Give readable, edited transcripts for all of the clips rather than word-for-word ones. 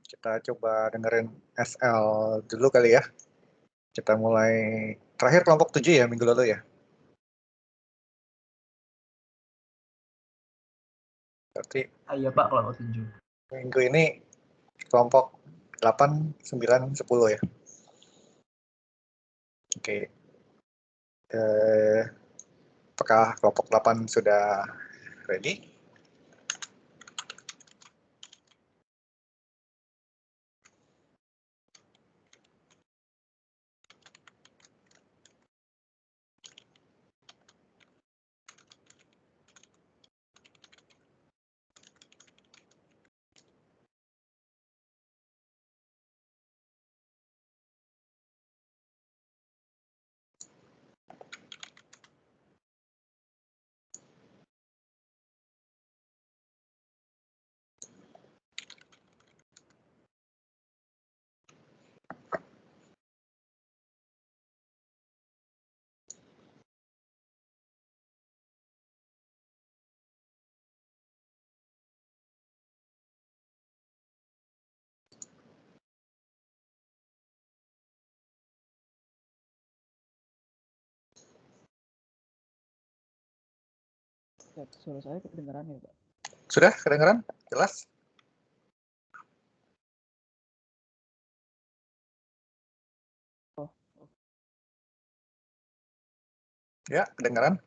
Kita coba dengerin SL dulu kali ya. Kita mulai terakhir kelompok 7 ya minggu lalu ya. Berarti Iya Pak, kelompok 7. Minggu ini kelompok 8, 9, 10 ya. Oke. Apakah kelompok 8 sudah ready? Suara saya kedengaran ya, Pak? Sudah kedengaran? Jelas? Oh. Ya, kedengaran.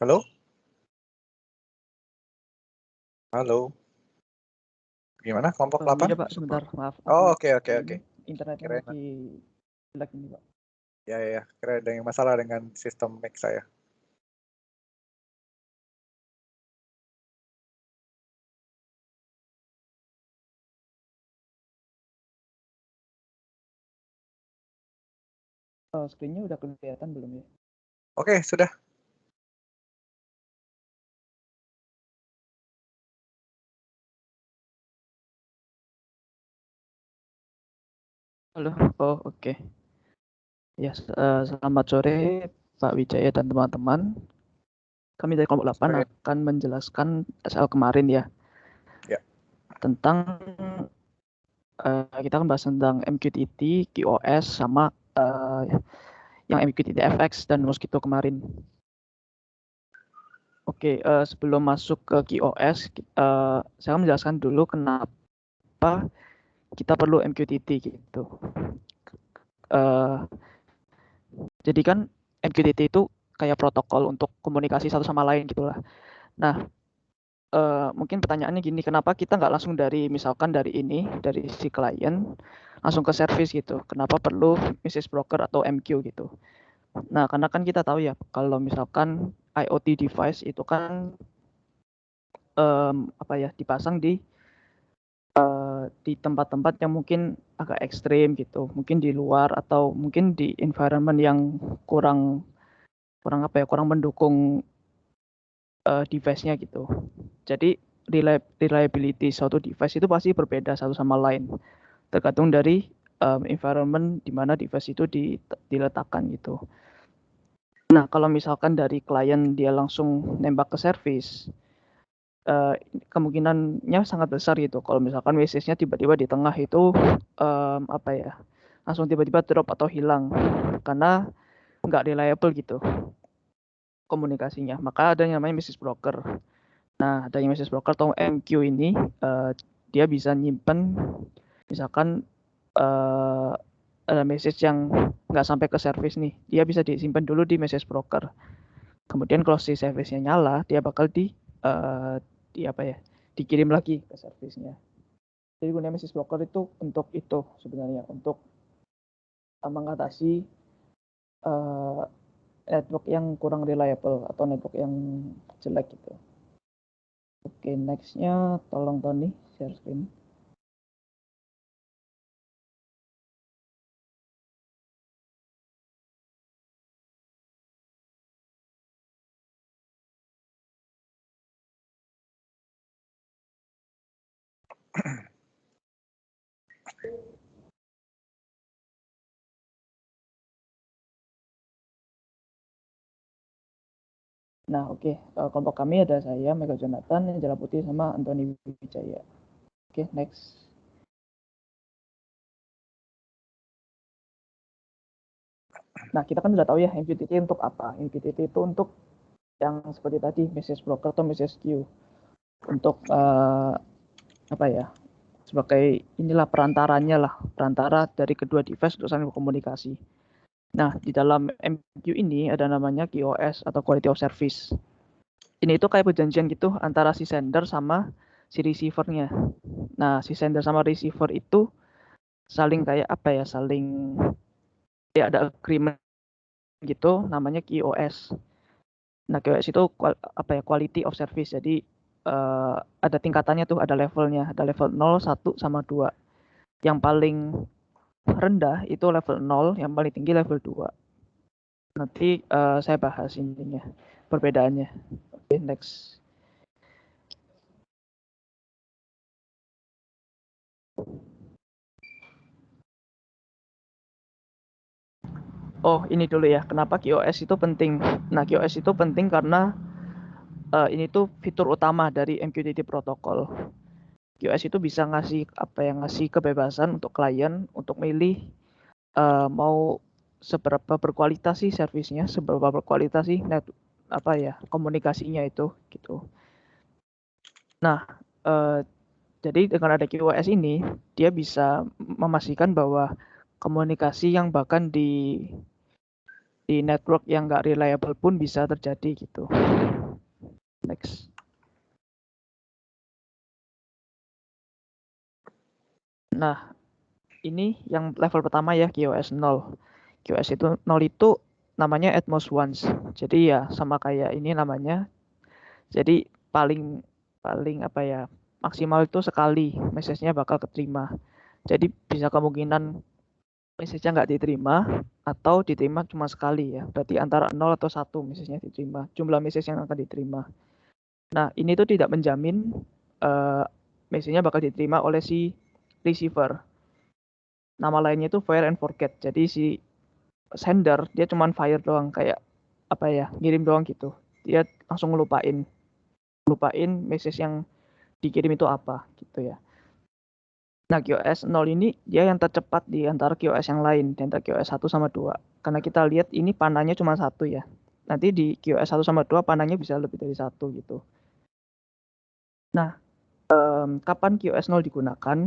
Halo? Halo? Gimana kelompok 8? Iya Pak, sebentar, maaf. Oh, oke. Internetnya Kirain. lagi jelek ini Pak. Ya. Kira ada yang masalah dengan sistem mic saya. Screen-nya udah kelihatan belum ya? Oke, sudah. Halo, oh oke. Ya, selamat sore Pak Wijaya dan teman-teman. Kami dari kelompok 8 akan menjelaskan SL kemarin ya. Ya. Tentang kita akan bahas tentang MQTT, QoS, sama yang MQTT FX dan Mosquito kemarin. Oke, sebelum masuk ke QoS, saya akan menjelaskan dulu kenapa kita perlu MQTT gitu. Jadi kan MQTT itu kayak protokol untuk komunikasi satu sama lain gitulah. Nah, mungkin pertanyaannya gini, kenapa kita nggak langsung misalkan dari si klien langsung ke service gitu? Kenapa perlu message broker atau MQ gitu? Nah, karena kan kita tahu ya kalau misalkan IoT device itu kan dipasang di tempat-tempat yang mungkin agak ekstrim gitu, mungkin di luar atau mungkin di environment yang kurang mendukung device-nya gitu. Jadi reliability suatu device itu pasti berbeda satu sama lain, tergantung dari environment di mana device itu diletakkan gitu. Nah, kalau misalkan dari klien dia langsung nembak ke service, kemungkinannya sangat besar gitu. Kalau misalkan message-nya tiba-tiba di tengah itu langsung tiba-tiba drop atau hilang karena nggak reliable gitu komunikasinya. Maka ada yang namanya message broker. Nah, adanya message broker atau MQ ini dia bisa nyimpen misalkan ada message yang nggak sampai ke service nih, dia bisa disimpan dulu di message broker. Kemudian kalau si service-nya nyala, dia bakal dikirim lagi ke servisnya. Jadi gunanya message broker itu untuk itu sebenarnya, untuk mengatasi network yang kurang reliable atau network yang jelek gitu. Oke, nextnya tolong Tony share screen. Nah, oke. Kelompok kami ada saya, Michael Jonathan, Jala Putih, sama Anthony Wijaya. Oke, next. Nah, kita kan udah tahu ya MQTT untuk apa. MQTT itu untuk yang seperti tadi, message broker atau message queue. Untuk apa ya, sebagai inilah perantaranya lah, perantara dari kedua device untuk saling berkomunikasi. Nah, di dalam MQ ini ada namanya QoS atau Quality of Service. Ini itu kayak perjanjian gitu antara si sender sama si receiver-nya. Nah, si sender sama receiver itu saling kayak apa ya, saling ya ada agreement gitu namanya QoS. Nah, QoS itu apa ya, quality of service. Jadi ada tingkatannya tuh, ada levelnya, ada level 0, 1 sama 2. Yang paling rendah itu level 0, yang paling tinggi level 2. Nanti saya bahas intinya, perbedaannya. Oke, next. Oh, ini dulu ya, kenapa QoS itu penting. Nah, QoS itu penting karena ini tuh fitur utama dari MQTT protokol. QoS itu bisa ngasih apa yang ngasih kebebasan untuk klien untuk milih mau seberapa berkualitas sih servisnya, seberapa berkualitas sih apa ya, komunikasinya itu gitu. Nah, jadi dengan ada QoS ini, dia bisa memastikan bahwa komunikasi yang bahkan di network yang nggak reliable pun bisa terjadi gitu. Next. Nah, ini yang level pertama ya, QoS 0. QoS itu 0 itu namanya at most once. Jadi ya sama kayak ini namanya. Jadi paling apa ya, maksimal itu sekali message-nya bakal keterima. Jadi bisa kemungkinan message-nya nggak diterima atau diterima cuma sekali ya. Berarti antara 0 atau 1 message-nya diterima. Jumlah message yang akan diterima. Nah, ini tuh tidak menjamin message-nya bakal diterima oleh si receiver. Nama lainnya itu fire and forget. Jadi si sender dia cuma fire doang, kayak apa ya, ngirim doang gitu. Dia langsung lupain message yang dikirim itu apa gitu ya. Nah, QoS 0 ini dia yang tercepat di antara QoS yang lain, di antara QoS 1 sama 2. Karena kita lihat ini panahnya cuma 1 ya. Nanti di QoS 1 sama 2 panahnya bisa lebih dari 1 gitu. Nah, kapan QoS 0 digunakan?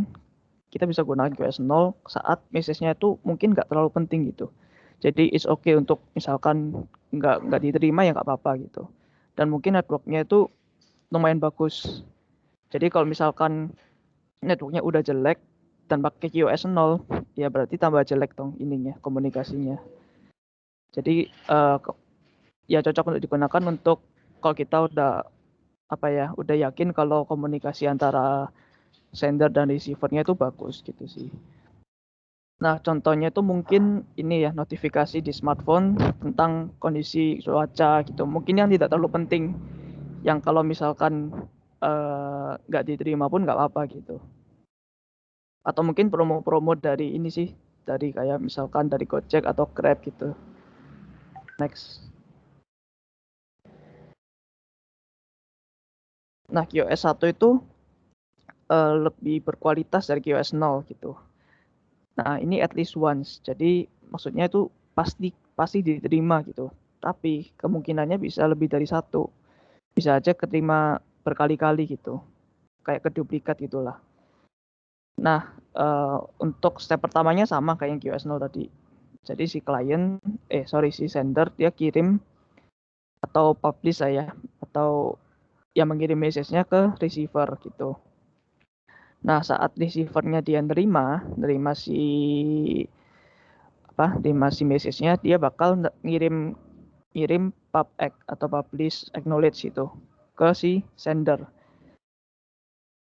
Kita bisa gunakan QoS 0 saat message-nya itu mungkin nggak terlalu penting gitu. Jadi it's okay untuk misalkan nggak diterima ya nggak apa-apa gitu. Dan mungkin network-nya itu lumayan bagus. Jadi kalau misalkan network-nya udah jelek dan pakai QoS 0, ya berarti tambah jelek dong ininya, komunikasinya. Jadi ya cocok untuk digunakan untuk kalau kita udah apa ya, udah yakin kalau komunikasi antara sender dan receiver-nya itu bagus gitu sih. Nah, contohnya itu mungkin ini ya, notifikasi di smartphone tentang kondisi cuaca gitu. Mungkin yang tidak terlalu penting, yang kalau misalkan nggak diterima pun nggak apa-apa gitu. Atau mungkin promo-promo dari ini sih, dari kayak misalkan dari Gojek atau Grab gitu. Next. Nah, QoS 1 itu lebih berkualitas dari QoS 0 gitu. Nah, ini at least once. Jadi maksudnya itu pasti diterima gitu. Tapi kemungkinannya bisa lebih dari 1. Bisa aja keterima berkali-kali gitu. Kayak keduplikat gitulah. Nah, untuk step pertamanya sama kayak yang QoS 0 tadi. Jadi si si sender dia kirim atau publish atau yang mengirim message-nya ke receiver gitu. Nah, saat receiver-nya dia nerima si message-nya, dia bakal ngirim pub-ack atau publish acknowledge itu ke si sender.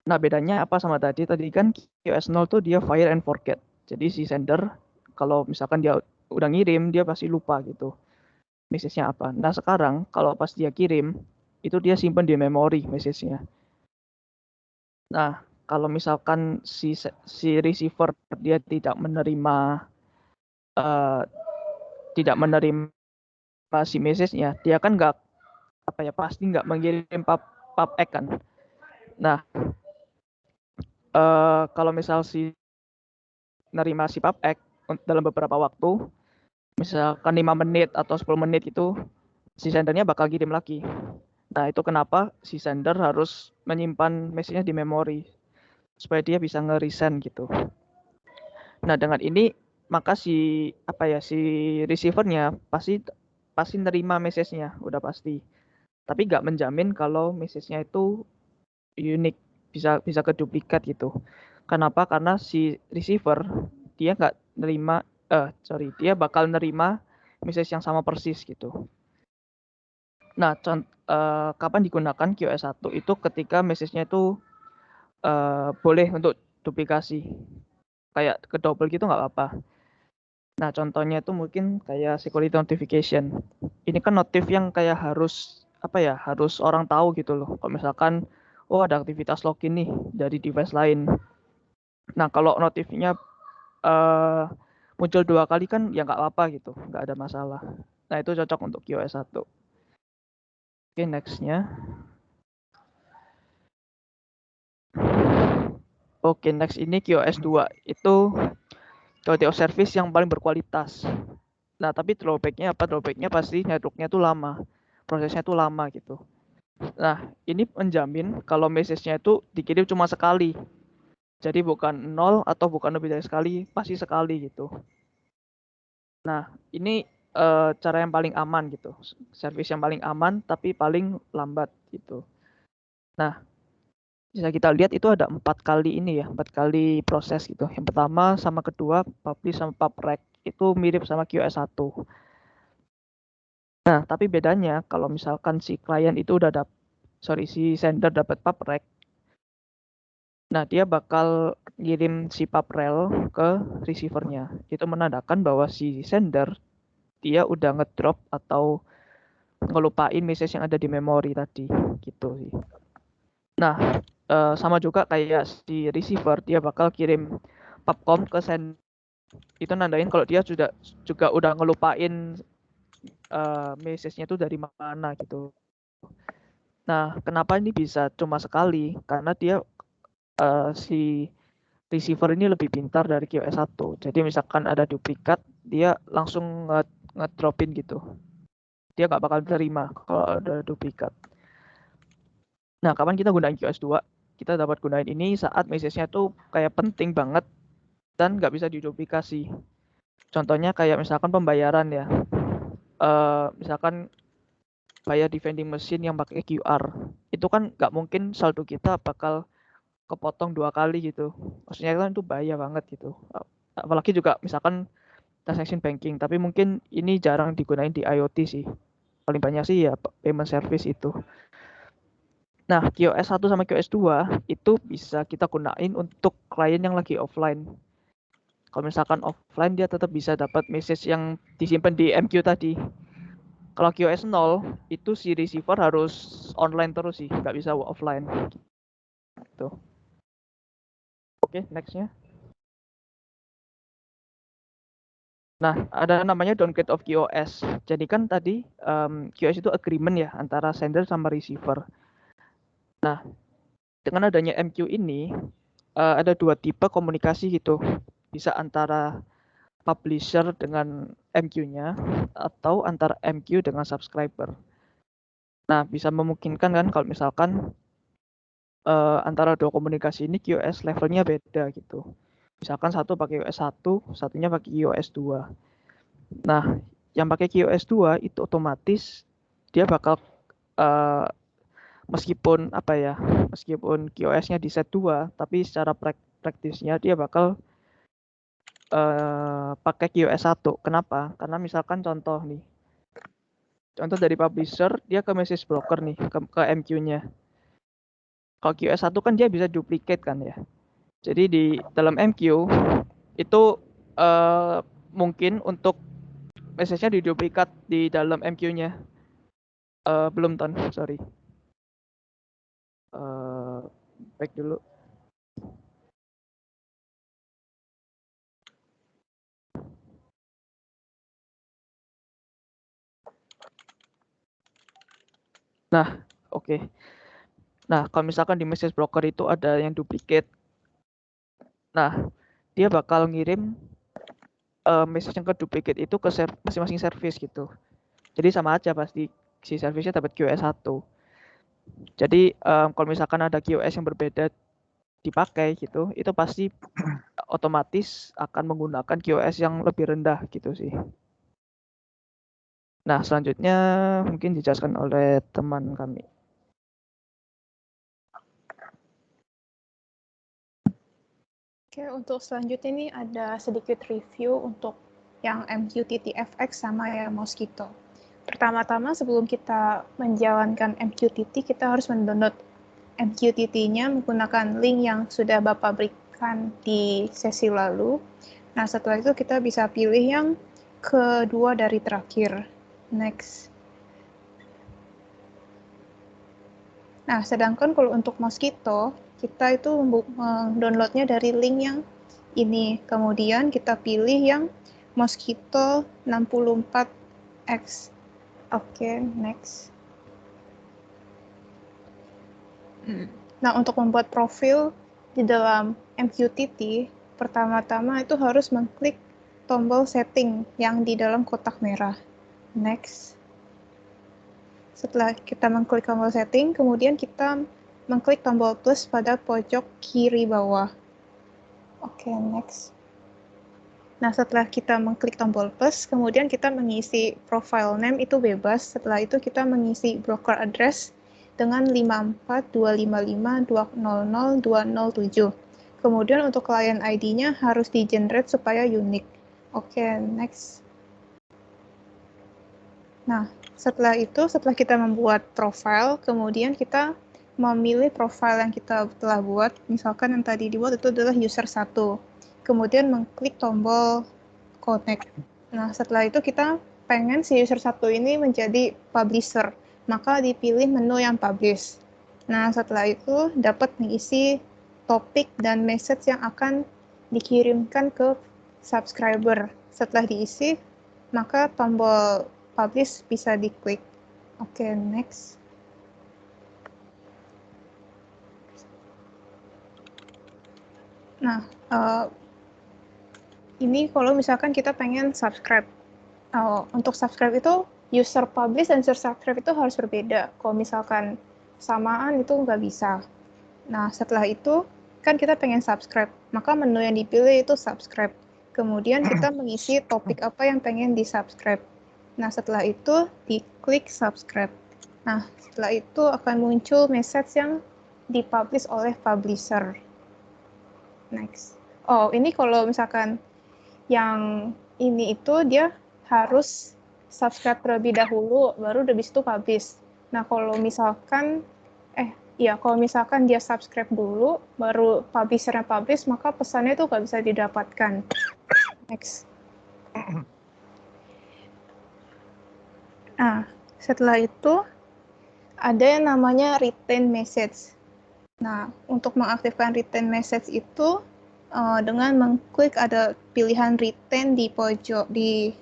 Nah, bedanya apa sama tadi? Tadi kan QoS 0 tuh dia fire and forget. Jadi si sender kalau misalkan dia udah ngirim, dia pasti lupa gitu message-nya apa. Nah, sekarang kalau pas dia kirim, itu dia simpan di memori message-nya. Nah, kalau misalkan si receiver dia eh, tidak menerima si message-nya, dia kan nggak pasti nggak mengirim pub-ack kan. Nah, kalau misal si nerima si pub-ack dalam beberapa waktu, misalkan 5 menit atau 10 menit itu, si sendernya bakal kirim lagi. Nah, itu kenapa si sender harus menyimpan message-nya di memori supaya dia bisa nge-resend gitu. Nah, dengan ini maka si receiver-nya pasti nerima message-nya, udah pasti. Tapi nggak menjamin kalau message-nya itu unik, bisa keduplikat gitu. Kenapa? Karena si receiver dia nggak dia bakal nerima message yang sama persis gitu. Nah, kapan digunakan QoS 1 itu ketika message-nya itu boleh untuk duplikasi, kayak ke double gitu nggak apa-apa. Nah, contohnya itu mungkin kayak security notification. Ini kan notif yang kayak harus harus orang tahu gitu loh. Kalau misalkan ada aktivitas login nih dari device lain. Nah, kalau notifnya muncul 2 kali kan ya nggak apa-apa gitu, nggak ada masalah. Nah, itu cocok untuk QoS 1. Oke, next-nya. Oke, next ini QoS 2. Itu quality of service yang paling berkualitas. Nah, tapi drawback-nya apa? Drawback-nya pasti network-nya tuh lama. Prosesnya tuh lama gitu. Nah, ini menjamin kalau message-nya itu dikirim cuma sekali. Jadi bukan 0 atau bukan lebih dari sekali, pasti sekali gitu. Nah, ini cara yang paling aman gitu. Service yang paling aman tapi paling lambat gitu. Nah, bisa kita lihat itu ada 4 kali proses gitu. Yang pertama sama kedua, publish sama pubrec itu mirip sama QoS 1. Nah, tapi bedanya kalau misalkan si sender dapat pubrec, nah dia bakal ngirim si pubrel ke receivernya. Itu menandakan bahwa si sender dia udah ngedrop atau ngelupain message yang ada di memori tadi gitu sih. Nah, sama juga kayak si receiver, dia bakal kirim pubcom ke sender. Itu nandain kalau dia juga udah ngelupain message-nya itu dari mana gitu. Nah, kenapa ini bisa cuma sekali? Karena dia si receiver ini lebih pintar dari QoS 1. Jadi misalkan ada duplikat, dia langsung ngedropin gitu. Dia nggak bakal terima kalau ada duplikat. Nah, kapan kita gunain QoS 2? Kita dapat gunain ini saat message-nya tuh kayak penting banget dan nggak bisa diduplikasi. Contohnya kayak misalkan pembayaran ya. Misalkan bayar di vending machine yang pakai QR. Itu kan nggak mungkin saldo kita bakal kepotong 2 kali gitu. Maksudnya kan itu bahaya banget gitu. Apalagi juga misalkan transaction banking, tapi mungkin ini jarang digunain di IoT sih. Paling banyak sih ya payment service itu. Nah, QoS 1 sama QoS 2 itu bisa kita gunain untuk klien yang lagi offline. Kalau misalkan offline dia tetap bisa dapat message yang disimpan di MQ tadi. Kalau QoS 0 itu si receiver harus online terus sih, nggak bisa offline. Gitu. Oke, next-nya. Nah, ada namanya downgrade of QoS. Jadi kan tadi QoS itu agreement ya antara sender sama receiver. Nah, dengan adanya MQ ini ada 2 tipe komunikasi gitu. Bisa antara publisher dengan MQ-nya atau antara MQ dengan subscriber. Nah, bisa memungkinkan kan kalau misalkan antara dua komunikasi ini QoS levelnya beda gitu. Misalkan satu pakai QoS 1, satunya pakai QoS 2. Nah, yang pakai QoS 2 itu otomatis dia bakal meskipun apa ya, meskipun QoS-nya di set 2, tapi secara praktisnya dia bakal pakai QoS 1. Kenapa? Karena misalkan contoh nih, contoh dari publisher dia ke message broker nih, ke MQ-nya. Kalau QoS 1 kan dia bisa duplicate kan ya. Jadi di dalam MQ itu mungkin untuk message-nya diduplikat di dalam MQ-nya. Belum Ton, sorry. Back dulu. Nah, oke. Nah, kalau misalkan di message broker itu ada yang duplicate, nah dia bakal ngirim message yang ke duplicate itu ke masing-masing service gitu. Jadi sama aja pasti si service-nya dapat QoS 1. Jadi kalau misalkan ada QoS yang berbeda dipakai gitu, itu pasti otomatis akan menggunakan QoS yang lebih rendah gitu sih. Nah, selanjutnya mungkin dijelaskan oleh teman kami. Oke, untuk selanjutnya ini ada sedikit review untuk yang MQTT-FX sama yang Mosquito. Pertama-tama sebelum kita menjalankan MQTT, kita harus mendownload MQTT-nya menggunakan link yang sudah Bapak berikan di sesi lalu. Nah, setelah itu kita bisa pilih yang kedua dari terakhir. Next. Nah, sedangkan kalau untuk Mosquito, kita itu mendownloadnya dari link yang ini. Kemudian kita pilih yang Mosquito 64X. Oke, next. Nah, untuk membuat profil di dalam MQTT, pertama-tama itu harus mengklik tombol setting yang di dalam kotak merah. Next. Setelah kita mengklik tombol setting, kemudian kita mengklik tombol plus pada pojok kiri bawah. Oke, next. Nah, setelah kita mengklik tombol plus, kemudian kita mengisi profile name itu bebas. Setelah itu kita mengisi broker address dengan 54255200207. Kemudian untuk client ID-nya harus di-generate supaya unik. Oke, next. Nah, setelah itu, setelah kita membuat profile, kemudian kita memilih profile yang kita telah buat. Misalkan yang tadi dibuat itu adalah user 1. Kemudian mengklik tombol connect. Nah, setelah itu kita pengen si user 1 ini menjadi publisher, maka dipilih menu yang publish. Nah, setelah itu dapat mengisi topik dan message yang akan dikirimkan ke subscriber. Setelah diisi, maka tombol publish bisa diklik. Oke, next. Nah, ini kalau misalkan kita pengen subscribe. Untuk subscribe itu user publish dan user subscribe itu harus berbeda. Kalau misalkan samaan itu nggak bisa. Nah, setelah itu kan kita pengen subscribe, maka menu yang dipilih itu subscribe. Kemudian kita mengisi topik apa yang pengen di-subscribe. Nah, setelah itu diklik subscribe. Nah, setelah itu akan muncul message yang dipublish oleh publisher. Next. Oh, ini kalau misalkan yang ini itu dia harus subscribe terlebih dahulu, baru udah bisa itu publish. Nah, kalau misalkan kalau misalkan dia subscribe dulu, baru publisher-nya publish, maka pesannya itu nggak bisa didapatkan. Next. Nah, setelah itu ada yang namanya retain message. Nah, untuk mengaktifkan retain message itu dengan mengklik ada pilihan retain di pojok di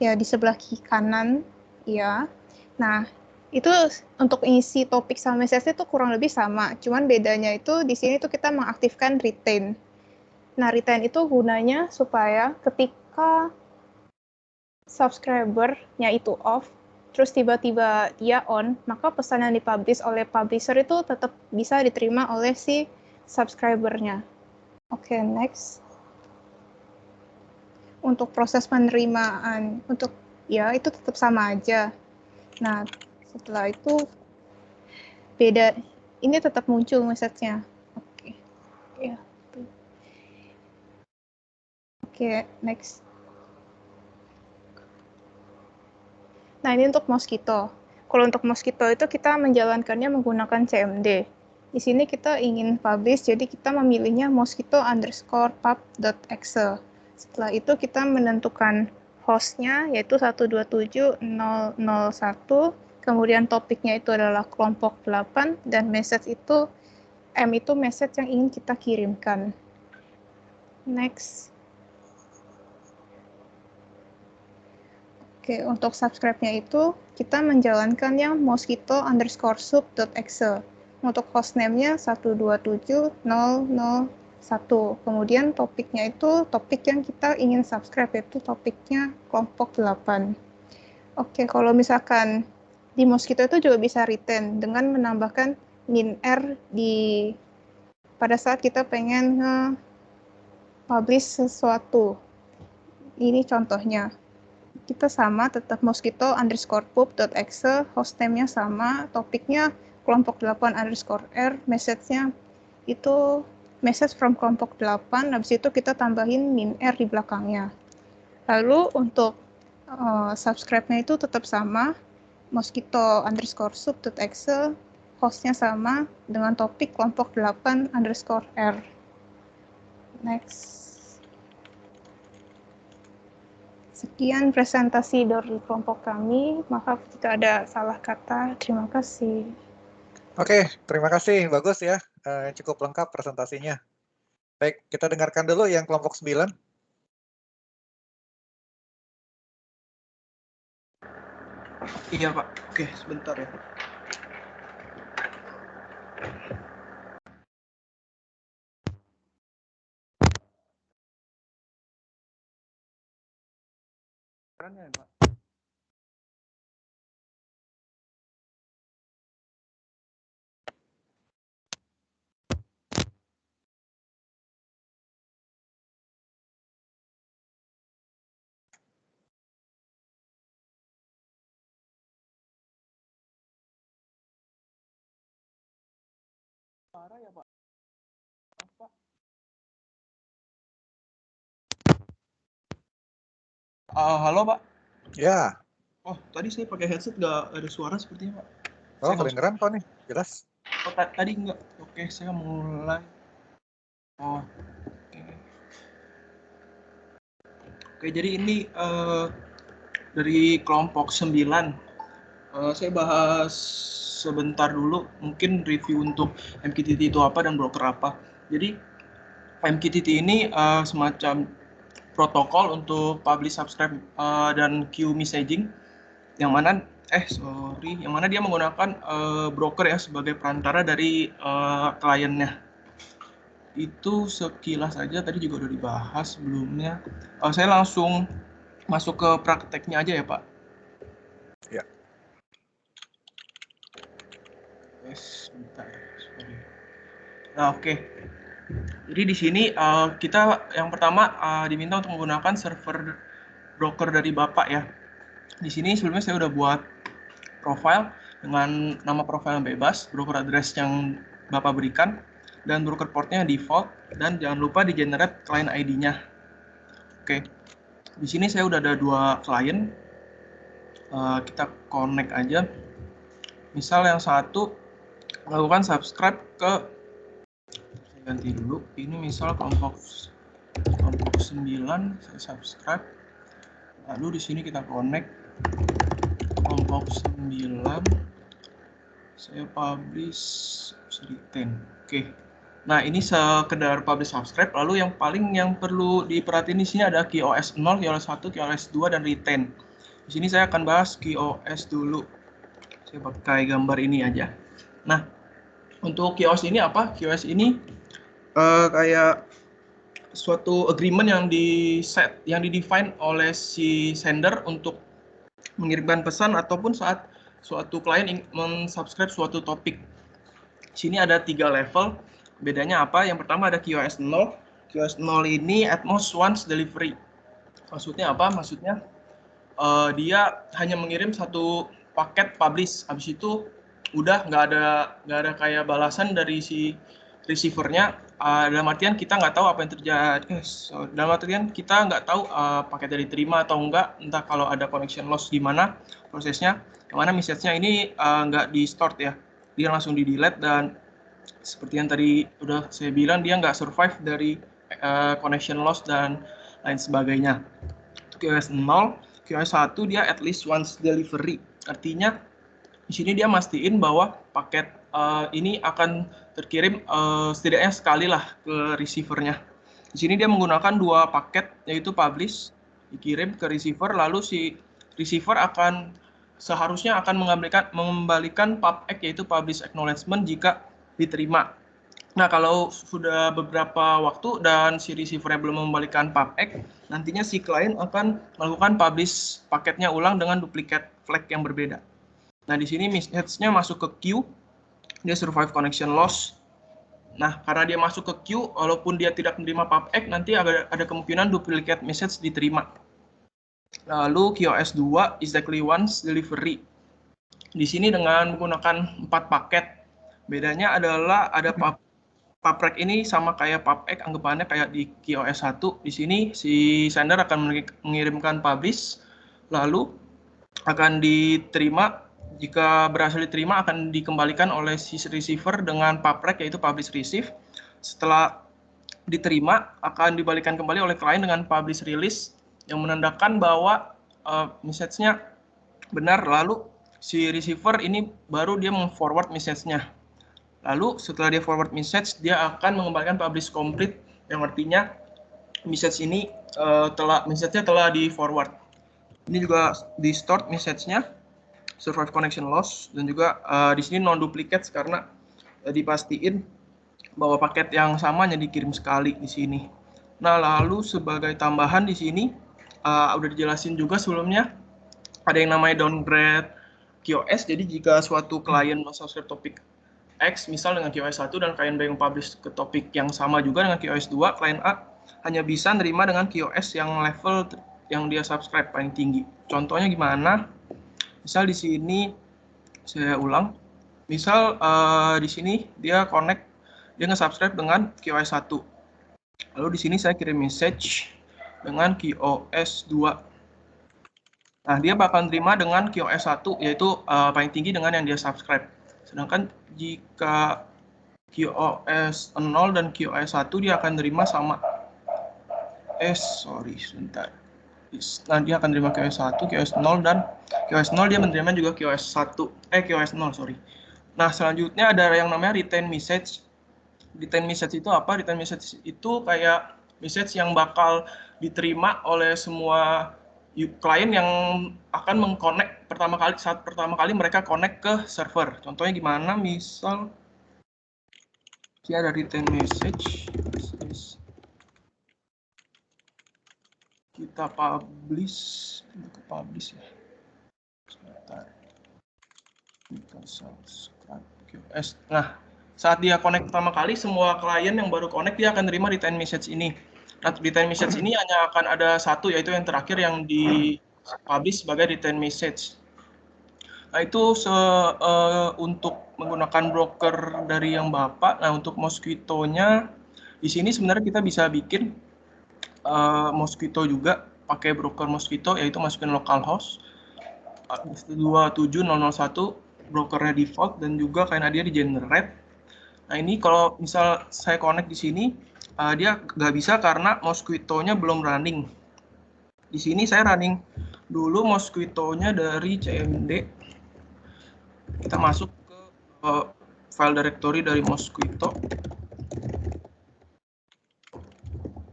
sebelah kanan, ya. Nah, itu untuk isi topik sama message itu kurang lebih sama, cuman bedanya itu di sini tuh kita mengaktifkan retain. Nah, retain itu gunanya supaya ketika subscriber-nya itu off, terus tiba-tiba dia on, maka pesan yang dipublish oleh publisher itu tetap bisa diterima oleh si subscriber-nya. Oke, next. Untuk proses penerimaan, itu tetap sama aja. Nah, setelah itu beda, ini tetap muncul message-nya. Oke, ya. Oke, next. Nah, ini untuk Mosquito. Kalau untuk Mosquito itu kita menjalankannya menggunakan CMD. Di sini kita ingin publish, jadi kita memilihnya mosquito_pub.exe. Setelah itu kita menentukan hostnya, yaitu 127.0.0.1, kemudian topiknya itu adalah kelompok 8, dan message itu, M itu message yang ingin kita kirimkan. Next. Oke, untuk subscribe-nya itu, kita menjalankan yang mosquito_sub.exe. Untuk hostname-nya 127.0.0.1. Kemudian topiknya itu topik yang kita ingin subscribe, yaitu topiknya kelompok 8. Oke, kalau misalkan di Mosquito itu juga bisa retain dengan menambahkan -r pada saat kita pengen publish sesuatu. Ini contohnya. Kita sama, tetap mosquito_pub.exe, hostname-nya sama, topiknya kelompok 8_r, message-nya itu message from kelompok 8, habis itu kita tambahin -r di belakangnya. Lalu untuk subscribe-nya itu tetap sama, mosquito_sub.exe, hostnya sama dengan topik kelompok 8_r. Next. Sekian presentasi dari kelompok kami. Maaf jika ada salah kata. Terima kasih. Oke, terima kasih. Bagus ya. Cukup lengkap presentasinya. Baik, kita dengarkan dulu yang kelompok 9. Iya, Pak. Oke, sebentar ya. Ya, Pak. Parah ya, Pak. Apa? Halo, Pak. Ya. Oh, tadi saya pakai headset nggak ada suara sepertinya, Pak. Oh, kedengeran kok nih, jelas. Oh, tadi nggak. Oke, saya mulai. Oh, oke. Oke, jadi ini dari kelompok 9. Saya bahas sebentar dulu, mungkin review untuk MQTT itu apa dan broker apa. Jadi, MQTT ini semacam protokol untuk publish, subscribe, dan queue messaging, yang mana dia menggunakan broker ya sebagai perantara dari kliennya. Itu sekilas aja, tadi juga udah dibahas sebelumnya. Saya langsung masuk ke prakteknya aja ya, Pak. Ya. Sebentar, sorry. Nah, oke. Jadi di sini kita yang pertama diminta untuk menggunakan server broker dari Bapak ya. Di sini sebelumnya saya udah buat profile dengan nama profile yang bebas, broker address yang Bapak berikan, dan broker portnya default, dan jangan lupa di generate client ID-nya. Oke, di sini saya udah ada 2 klien. Kita connect aja. Misal yang satu melakukan subscribe ke, saya ganti dulu, ini misal kelompok 9, saya subscribe. Lalu di sini kita connect kelompok 9, saya publish, retain. Oke. Nah, ini sekedar publish subscribe. Lalu yang perlu diperhatiin di sini ada QoS 0, QoS 1, QoS 2, dan retain. Di sini saya akan bahas QoS dulu. Saya pakai gambar ini aja. Nah, untuk QoS ini apa? QoS ini kayak suatu agreement yang di-define oleh si sender untuk mengirimkan pesan ataupun saat suatu klien mensubscribe suatu topik. Di sini ada 3 level. Bedanya apa? Yang pertama ada QoS 0. QoS 0 ini at most once delivery. Maksudnya apa? Maksudnya dia hanya mengirim satu paket publish. Habis itu udah nggak ada kayak balasan dari si receivernya. Dalam artian kita nggak tahu apa yang terjadi. Dalam artian kita nggak tahu paketnya diterima atau enggak. Entah kalau ada connection loss gimana prosesnya. Kemana message-nya ini nggak di store ya. Dia langsung di delete, dan seperti yang tadi udah saya bilang, dia nggak survive dari connection loss dan lain sebagainya. QoS 0, QoS 1 dia at least once delivery. Artinya di sini dia mastiin bahwa paket ini akan terkirim setidaknya sekali lah ke receivernya. Di sini dia menggunakan 2 paket, yaitu publish dikirim ke receiver, lalu si receiver seharusnya akan mengembalikan PubEx, yaitu publish acknowledgement, jika diterima. Nah, kalau sudah beberapa waktu dan si receiver belum mengembalikan PubEx, nantinya si klien akan melakukan publish paketnya ulang dengan duplicate flag yang berbeda. Nah, di sini message-nya masuk ke queue, dia survive connection loss. Nah, karena dia masuk ke queue, walaupun dia tidak menerima PubEx, nanti ada kemungkinan duplicate message diterima. Lalu QoS 2 exactly once delivery. Di sini dengan menggunakan 4 paket. Bedanya adalah ada PubRec ini sama kayak PubEx, anggapannya kayak di QoS 1. Di sini si sender akan mengirimkan publish, lalu akan diterima. Jika berhasil diterima, akan dikembalikan oleh si receiver dengan PubRec, yaitu publish receive. Setelah diterima, akan dibalikan kembali oleh klien dengan publish release, yang menandakan bahwa message-nya benar. Lalu si receiver ini baru dia meng-forward message-nya. Lalu setelah dia forward message, dia akan mengembalikan publish complete, yang artinya message ini message-nya telah di forward. Ini juga di stored message-nya, survive connection loss, dan juga di sini non duplicate karena dipastiin bahwa paket yang sama hanya dikirim sekali di sini. Nah, lalu sebagai tambahan di sini udah dijelasin juga sebelumnya, ada yang namanya downgrade QoS. Jadi jika suatu klien subscribe topik X misal dengan QoS 1 dan klien B yang publish ke topik yang sama juga dengan QoS 2, klien A hanya bisa nerima dengan QoS yang level yang dia subscribe paling tinggi. Contohnya gimana? Misal di sini saya ulang. Misal di sini dia nge-subscribe dengan QoS 1. Lalu di sini saya kirim message dengan QoS 2. Nah, dia bakal terima dengan QoS 1, yaitu paling tinggi dengan yang dia subscribe. Sedangkan jika QoS 0 dan QoS 1, dia akan terima sama sebentar. Nah, dia akan terima QoS 1, QoS 0, dan QoS 0 dia menerima juga QoS 0, sorry. Nah, selanjutnya ada yang namanya retain message. Retain message itu apa? Retain message itu kayak message yang bakal diterima oleh semua klien yang akan mengconnect saat pertama kali mereka connect ke server. Contohnya gimana? Misal dia ada retain message, kita publish ya. Sebentar. Kita subscribe QoS. Nah, saat dia connect pertama kali, semua klien yang baru connect dia akan terima retain message ini. Nah, retain message ini hanya akan ada satu, yaitu yang terakhir yang di publish sebagai retain message. Nah, itu untuk menggunakan broker dari yang Bapak. Nah, untuk Mosquito-nya di sini sebenarnya kita bisa bikin Mosquito juga pakai broker Mosquito, yaitu masukin localhost 27001 brokernya default, dan juga karena dia di generate. Nah, ini kalau misal saya connect di sini, dia nggak bisa karena Mosquito-nya belum running. Di sini saya running dulu Mosquito-nya dari CMD. Kita masuk ke file directory dari Mosquito.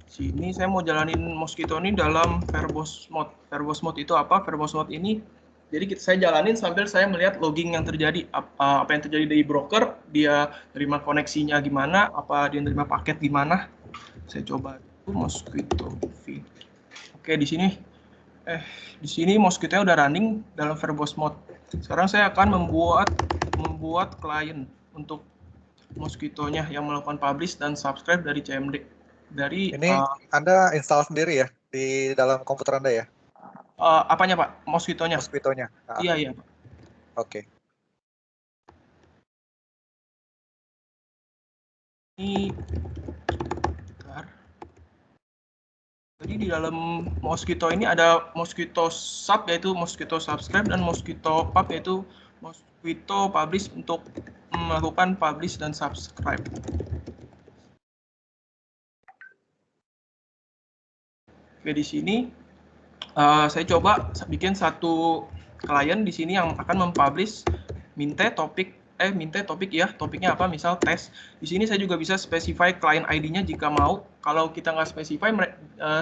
Sini saya mau jalanin Mosquito ini dalam verbose mode. Verbose mode itu apa? Verbose mode ini, jadi saya jalanin sambil saya melihat logging yang terjadi. Apa yang terjadi dari broker, dia terima koneksinya gimana, apa dia terima paket gimana. Saya coba itu Mosquito V. Oke, di sini Mosquito-nya udah running dalam verbose mode. Sekarang saya akan membuat klien untuk Mosquito-nya yang melakukan publish dan subscribe dari CMD. Ini Anda install sendiri ya di dalam komputer Anda ya? Apanya Pak? Mosquito-nya? Mosquito-nya. Iya Pak. Oke. Ini bentar. Jadi di dalam Mosquito ini ada Mosquito Sub yaitu Mosquito Subscribe dan Mosquito Pub yaitu Mosquito Publish untuk melakukan publish dan subscribe. Oke, di sini saya coba bikin satu klien di sini yang akan mempublish topik ya, topiknya apa, misal tes. Di sini saya juga bisa specify client ID-nya jika mau. Kalau kita nggak specify,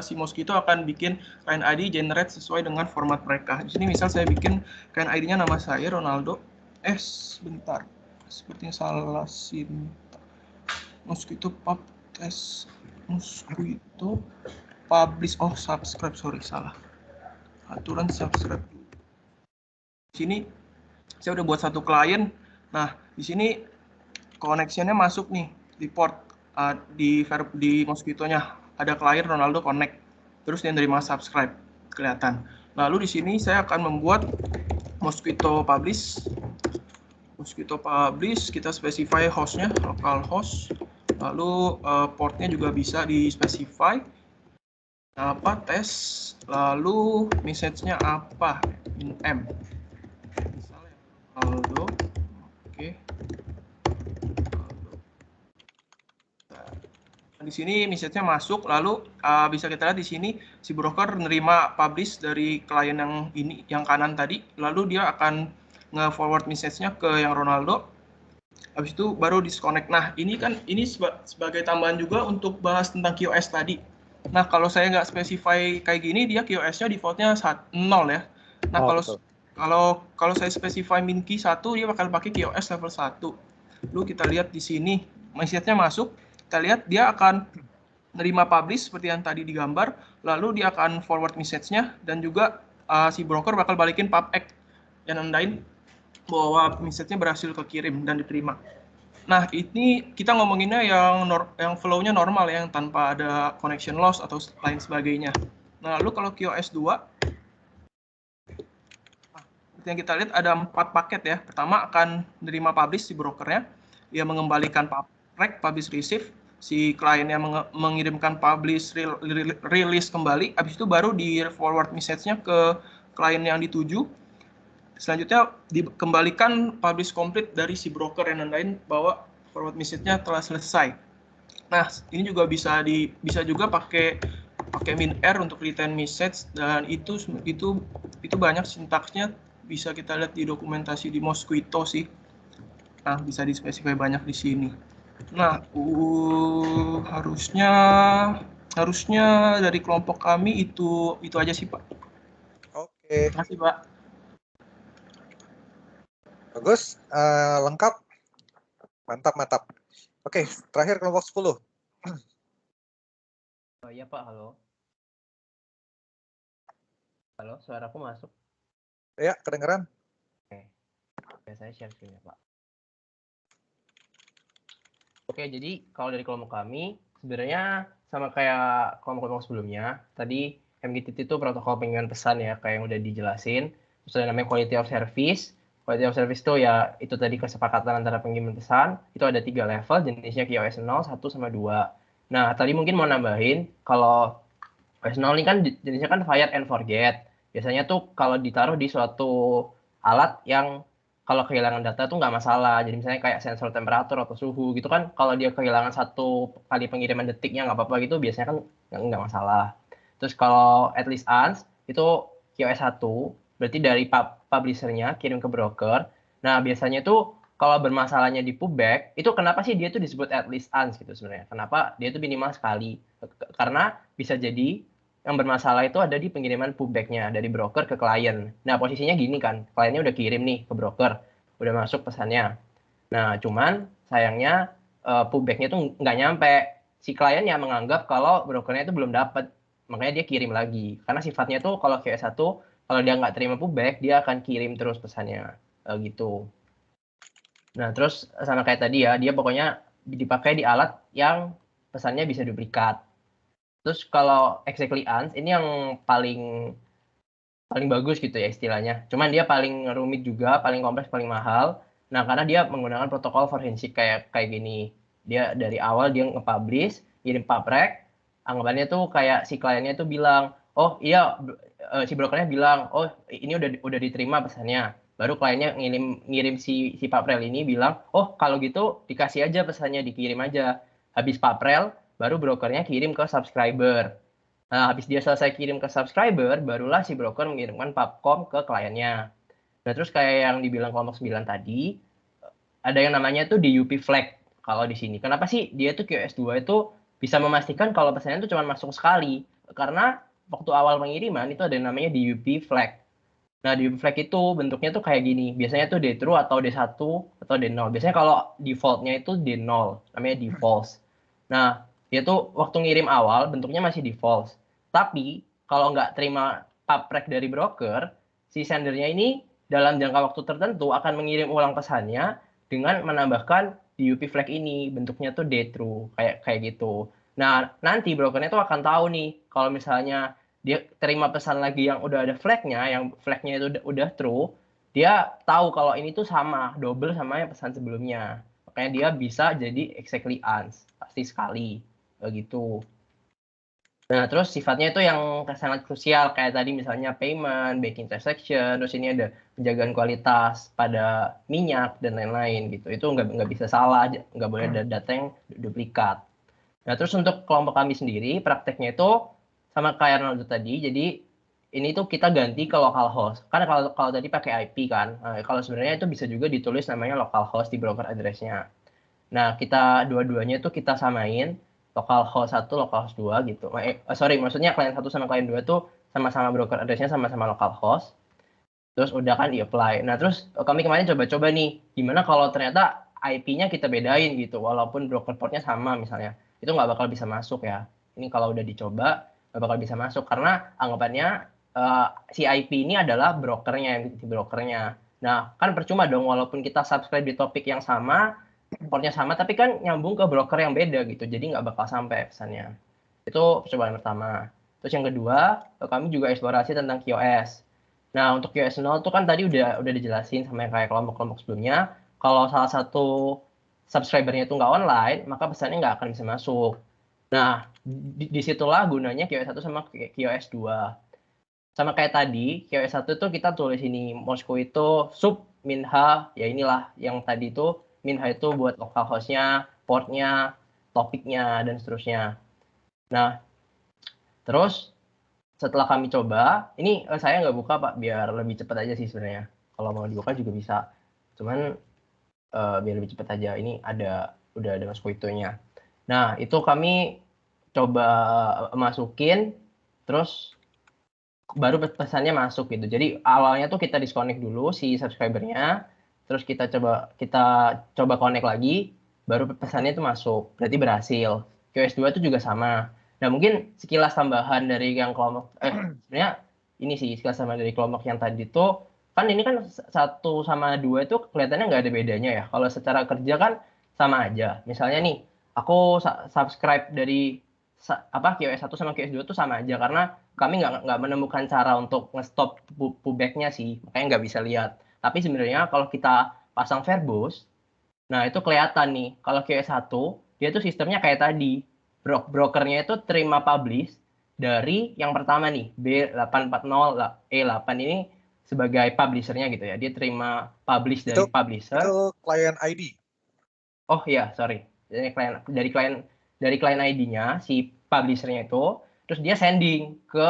si Mosquito akan bikin client ID generate sesuai dengan format mereka. Di sini misal saya bikin client ID-nya nama saya Ronaldo. Sebentar, sepertinya salah sini. Mosquito pub tes, Mosquito publish, subscribe, sorry, salah. Aturan subscribe. Di sini saya udah buat satu klien. Nah, di sini connection-nya masuk nih di port di Mosquito-nya ada klien Ronaldo connect. Terus dia nerima subscribe, kelihatan. Lalu di sini saya akan membuat Mosquito publish. Mosquito publish, kita specify host-nya, localhost. Lalu portnya juga bisa di specify. Apa tes, lalu message-nya apa, m. Misalnya Ronaldo, oke. Nah, di sini message-nya masuk, lalu bisa kita lihat di sini si broker menerima publish dari klien yang ini, yang kanan tadi, lalu dia akan nge-forward message-nya ke yang Ronaldo. Habis itu baru disconnect. Nah, ini sebagai tambahan juga untuk bahas tentang QoS tadi. Nah, kalau saya nggak specify kayak gini, dia QoS-nya default-nya 0 ya. Nah, kalau saya specify min key 1, dia bakal pakai QoS level 1. Lalu kita lihat di sini, message-nya masuk. Kita lihat dia akan nerima publish seperti yang tadi digambar, lalu dia akan forward message-nya, dan juga si broker bakal balikin pub-act yang nandain bahwa message-nya berhasil kekirim dan diterima. Nah, ini kita ngomonginnya yang flow-nya normal, yang tanpa ada connection loss atau lain sebagainya. Nah, lalu kalau QoS 2, seperti yang kita lihat ada 4 paket ya. Pertama akan menerima publish si brokernya, dia mengembalikan publish receive, si kliennya mengirimkan publish release kembali, habis itu baru di forward message-nya ke klien yang dituju. Selanjutnya dikembalikan publish complete dari si broker yang nandain bahwa forward message-nya telah selesai. Nah, ini juga bisa juga pakai min R untuk return message, dan itu banyak sintaksnya, bisa kita lihat di dokumentasi di Mosquito sih. Nah, bisa dispesify banyak di sini. Nah, harusnya dari kelompok kami itu aja sih, Pak. Oke. Terima kasih, Pak. Bagus, lengkap. Mantap. Oke, terakhir kelompok 10. Oh iya Pak, halo. Halo, suaraku masuk? Ya, kedengeran. Oke, saya share screen ya Pak. Oke, jadi kalau dari kelompok kami, sebenarnya sama kayak kelompok-kelompok sebelumnya. Tadi MGTT itu protokol pengiriman pesan ya, kayak yang udah dijelasin. Terus ada namanya quality of service. Quality of service itu ya itu tadi kesepakatan antara pengiriman pesan. Itu ada 3 level, jenisnya QoS 0, 1, sama 2. Nah, tadi mungkin mau nambahin, kalau QoS 0 ini kan jenisnya kan fire and forget. Biasanya tuh kalau ditaruh di suatu alat yang kalau kehilangan data tuh nggak masalah. Jadi misalnya kayak sensor temperatur atau suhu gitu kan, kalau dia kehilangan 1 kali pengiriman detiknya nggak apa-apa gitu, biasanya kan nggak masalah. Terus kalau at least once, itu QoS 1, berarti dari publisher-nya kirim ke broker. Nah, biasanya tuh kalau bermasalahnya di pubback, itu kenapa sih dia tuh disebut at least once gitu sebenarnya? Kenapa dia tuh minimal sekali? Karena bisa jadi yang bermasalah itu ada di pengiriman pubback-nya dari broker ke klien. Nah, posisinya gini kan, kliennya udah kirim nih ke broker, udah masuk pesannya. Nah, cuman sayangnya pubback-nya tuh nggak nyampe. Si kliennya menganggap kalau brokernya itu belum dapat, makanya dia kirim lagi. Karena sifatnya tuh kalau QoS 1, kalau dia nggak terima pubback, dia akan kirim terus pesannya, gitu. Nah, terus sama kayak tadi ya, dia pokoknya dipakai di alat yang pesannya bisa duplikat. Terus kalau exactly once, ini yang paling bagus gitu ya istilahnya. Cuman dia paling rumit juga, paling kompleks, paling mahal. Nah, karena dia menggunakan protokol forensic kayak gini. Dia dari awal dia nge-publish, kirim pubrek, anggapannya tuh kayak si kliennya tuh bilang, oh iya, si brokernya bilang, oh ini udah diterima pesannya. Baru kliennya ngirim si pubrel ini bilang, oh kalau gitu dikasih aja pesannya, dikirim aja. Habis pubrel, baru brokernya kirim ke subscriber. Nah, habis dia selesai kirim ke subscriber, barulah si broker mengirimkan pubcom ke kliennya. Nah, terus kayak yang dibilang kelompok 9 tadi, ada yang namanya tuh DUP flag kalau di sini. Kenapa sih dia tuh QoS2 itu bisa memastikan kalau pesannya itu cuma masuk sekali? Karena waktu awal pengiriman itu ada yang namanya DUP flag. Nah, DUP flag itu bentuknya tuh kayak gini. Biasanya tuh D-true atau D1 atau D0. Biasanya kalau defaultnya itu D0, namanya default. Nah, dia tuh waktu ngirim awal bentuknya masih default. Tapi kalau nggak terima pubrek dari broker, si sendernya ini dalam jangka waktu tertentu akan mengirim ulang pesannya dengan menambahkan DUP flag ini. Bentuknya tuh D-true, kayak gitu. Nah, nanti brokernya tuh akan tahu nih kalau misalnya dia terima pesan lagi yang udah ada flagnya, yang flagnya itu udah true, dia tahu kalau ini tuh sama, double sama yang pesan sebelumnya. Makanya dia bisa jadi exactly once, pasti sekali, begitu. Nah, terus sifatnya itu yang sangat krusial, kayak tadi misalnya payment, banking transaction, terus ini ada penjagaan kualitas pada minyak, dan lain-lain gitu. Itu nggak bisa salah, nggak boleh ada data yang duplikat. Nah, terus untuk kelompok kami sendiri, prakteknya itu sama kayak Ronaldo tadi, jadi ini tuh kita ganti ke localhost. Karena kalau tadi pakai IP kan, kalau sebenarnya itu bisa juga ditulis namanya localhost di broker address-nya. Nah, kita dua-duanya itu kita samain, localhost 1, localhost 2 gitu. Sorry, maksudnya klien 1 sama klien 2 tuh sama-sama broker address-nya sama-sama localhost. Terus udah kan di-apply. Nah, terus kami kemarin coba-coba nih, gimana kalau ternyata IP-nya kita bedain gitu, walaupun broker port-nya sama misalnya. Itu nggak bakal bisa masuk ya. Ini kalau udah dicoba, nggak bakal bisa masuk. Karena anggapannya si IP ini adalah brokernya, entity brokernya. Nah, kan percuma dong, walaupun kita subscribe di topik yang sama, portnya sama, tapi kan nyambung ke broker yang beda gitu. Jadi nggak bakal sampai pesannya. Itu percobaan pertama. Terus yang kedua, kami juga eksplorasi tentang QoS. Nah, untuk QoS 0 itu kan tadi udah dijelasin sama yang kayak kelompok-kelompok sebelumnya. Kalau salah satu subscribernya itu nggak online, maka pesannya nggak akan bisa masuk. Nah, disitulah gunanya QoS 1 sama QoS 2. Sama kayak tadi, QoS 1 itu kita tulis ini, Moskow itu sub minha, ya inilah yang tadi itu, minha itu buat localhost-nya, port-nya, topiknya, dan seterusnya. Nah, terus setelah kami coba, ini saya nggak buka Pak, biar lebih cepat aja sih sebenarnya. Kalau mau dibuka juga bisa, cuman biar lebih cepat aja. Ini udah ada Mosquito-nya. Nah, itu kami coba masukin, terus baru pesannya masuk gitu. Jadi awalnya tuh kita disconnect dulu si subscribernya, terus kita coba connect lagi, baru pesannya itu masuk. Berarti berhasil. QoS 2 itu juga sama. Nah, mungkin sekilas tambahan dari yang kelompok, sebenarnya ini sih sekilas tambahan dari kelompok yang tadi tuh, kan ini kan 1 sama 2 itu kelihatannya nggak ada bedanya ya. Kalau secara kerja kan sama aja. Misalnya nih, aku subscribe dari QoS 1 sama QoS 2 itu sama aja, karena kami nggak menemukan cara untuk nge-stop pullback-nya sih, makanya nggak bisa lihat. Tapi sebenarnya kalau kita pasang verbose, nah itu kelihatan nih, kalau QoS 1, dia tuh sistemnya kayak tadi, brokernya itu terima publish dari yang pertama nih, B840E8 ini sebagai publisher-nya gitu ya, dia terima publish dari publisher. Itu client ID. Oh iya, sorry. Dari client ID-nya, si publisher-nya itu, terus dia sending ke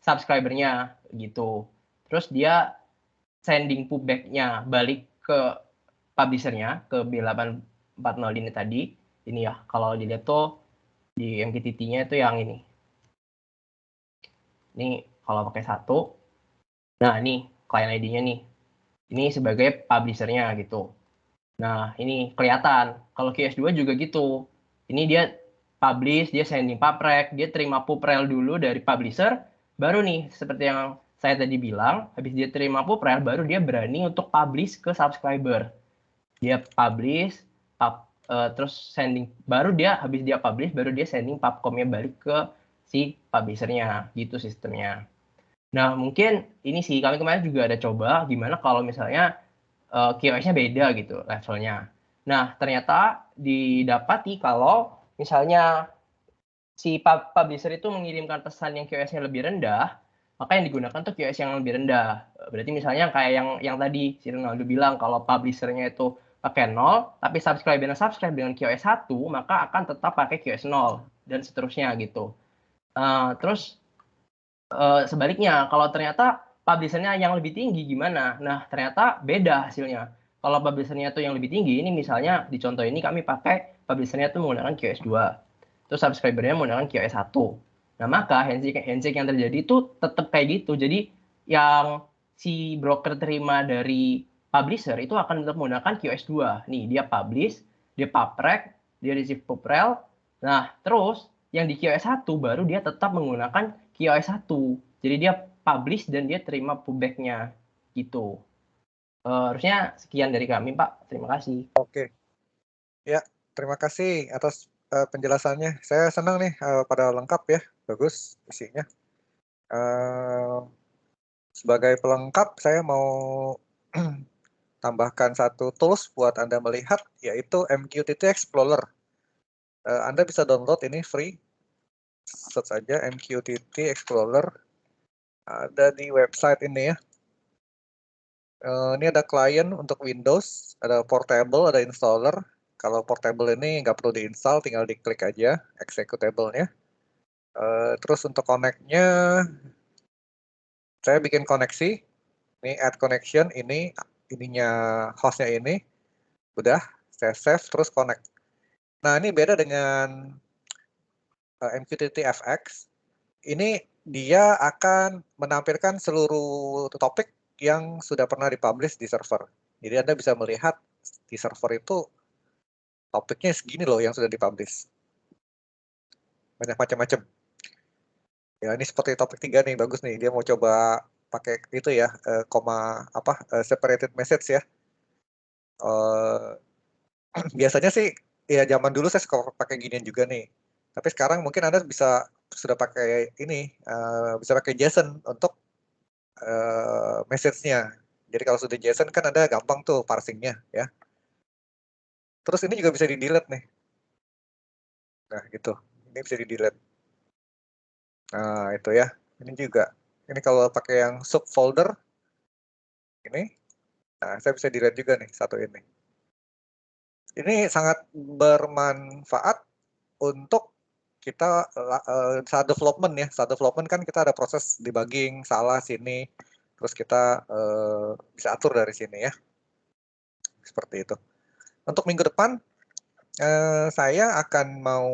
subscriber-nya gitu. Terus dia sending pullback-nya balik ke publisher-nya, ke B840 ini tadi. Ini ya, kalau dilihat tuh di MQTT-nya itu yang ini. Ini kalau pakai 1. Nah, ini client ID-nya nih. Ini sebagai publisher-nya gitu. Nah, ini kelihatan. Kalau QoS 2 juga gitu. Ini dia publish, dia sending pubrek, dia terima pubrel dulu dari publisher, baru nih, seperti yang saya tadi bilang, habis dia terima pubrel, baru dia berani untuk publish ke subscriber. Dia publish, terus sending, habis dia publish, baru dia sending pubcom-nya balik ke si publisher-nya, gitu sistemnya. Nah, mungkin ini sih, kami kemarin juga ada coba, gimana kalau misalnya QoS-nya beda gitu levelnya. Nah, ternyata didapati kalau misalnya si publisher itu mengirimkan pesan yang QoS-nya lebih rendah, maka yang digunakan tuh QoS yang lebih rendah. Berarti misalnya kayak yang tadi si Ronaldo bilang, kalau publisher-nya itu pakai 0, tapi subscriber dengan QoS 1, maka akan tetap pakai QoS 0, dan seterusnya gitu. Terus sebaliknya, kalau ternyata publisher-nya yang lebih tinggi gimana? Nah, ternyata beda hasilnya. Kalau publisher-nya itu yang lebih tinggi, ini misalnya di contoh ini kami pakai publisher-nya itu menggunakan QoS 2. Terus subscriber-nya menggunakan QoS 1. Nah, maka handshake yang terjadi itu tetap kayak gitu. Jadi yang si broker terima dari publisher itu akan tetap menggunakan QoS 2. Nih, dia publish, dia pubrek, dia receive pubrel. Nah, terus yang di QoS 1 baru dia tetap menggunakan QoS 1. Jadi dia publish dan dia terima pullback-nya gitu. Harusnya sekian dari kami, Pak. Terima kasih. Oke. Ya, terima kasih atas penjelasannya. Saya senang nih pada lengkap ya. Bagus isinya. Sebagai pelengkap, saya mau tambahkan satu tools buat Anda melihat, yaitu MQTT Explorer. Anda bisa download ini free. Search saja MQTT Explorer. Ada di website ini ya. Ini ada klien untuk Windows, ada portable, ada installer. Kalau portable ini nggak perlu diinstal, tinggal diklik aja executable-nya. Terus untuk connect-nya, saya bikin koneksi. Ini add connection, ininya hostnya ini. Udah, saya save, terus connect. Nah, ini beda dengan MQTT FX. Ini dia akan menampilkan seluruh topik yang sudah pernah dipublish di server. Jadi Anda bisa melihat di server itu topiknya segini loh yang sudah dipublish. Banyak macam-macam. Ya, ini seperti topik 3 nih, bagus nih. Dia mau coba pakai itu ya, separated message ya. Biasanya sih, ya zaman dulu saya suka pakai ginian juga nih. Tapi sekarang mungkin Anda sudah pakai ini, bisa pakai JSON untuk message-nya. Jadi kalau sudah JSON kan ada gampang tuh parsingnya ya. Terus ini juga bisa di-delete nih. Nah gitu, ini bisa di-delete. Nah itu ya, ini juga. Ini kalau pakai yang subfolder, ini, nah saya bisa delete juga nih satu ini. Ini sangat bermanfaat untuk kita saat development ya. Saat development kan kita ada proses debugging, salah sini, terus kita bisa atur dari sini ya. Seperti itu. Untuk minggu depan, saya akan mau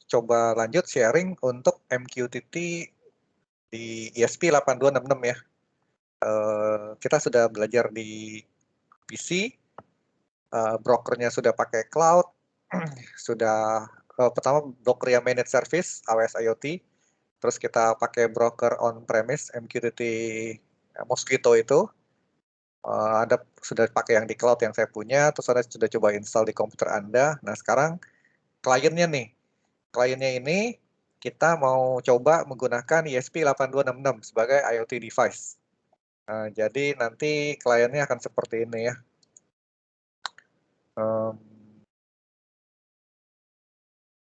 coba lanjut sharing untuk MQTT di ESP8266 ya. Kita sudah belajar di PC, brokernya sudah pakai cloud, sudah pertama broker yang managed service, AWS IoT, terus kita pakai broker on-premise, MQTT Mosquito itu, Anda sudah pakai yang di cloud yang saya punya, terus Anda sudah coba install di komputer Anda. Nah sekarang kliennya nih, kliennya ini kita mau coba menggunakan ESP8266 sebagai IoT device. Jadi nanti kliennya akan seperti ini ya.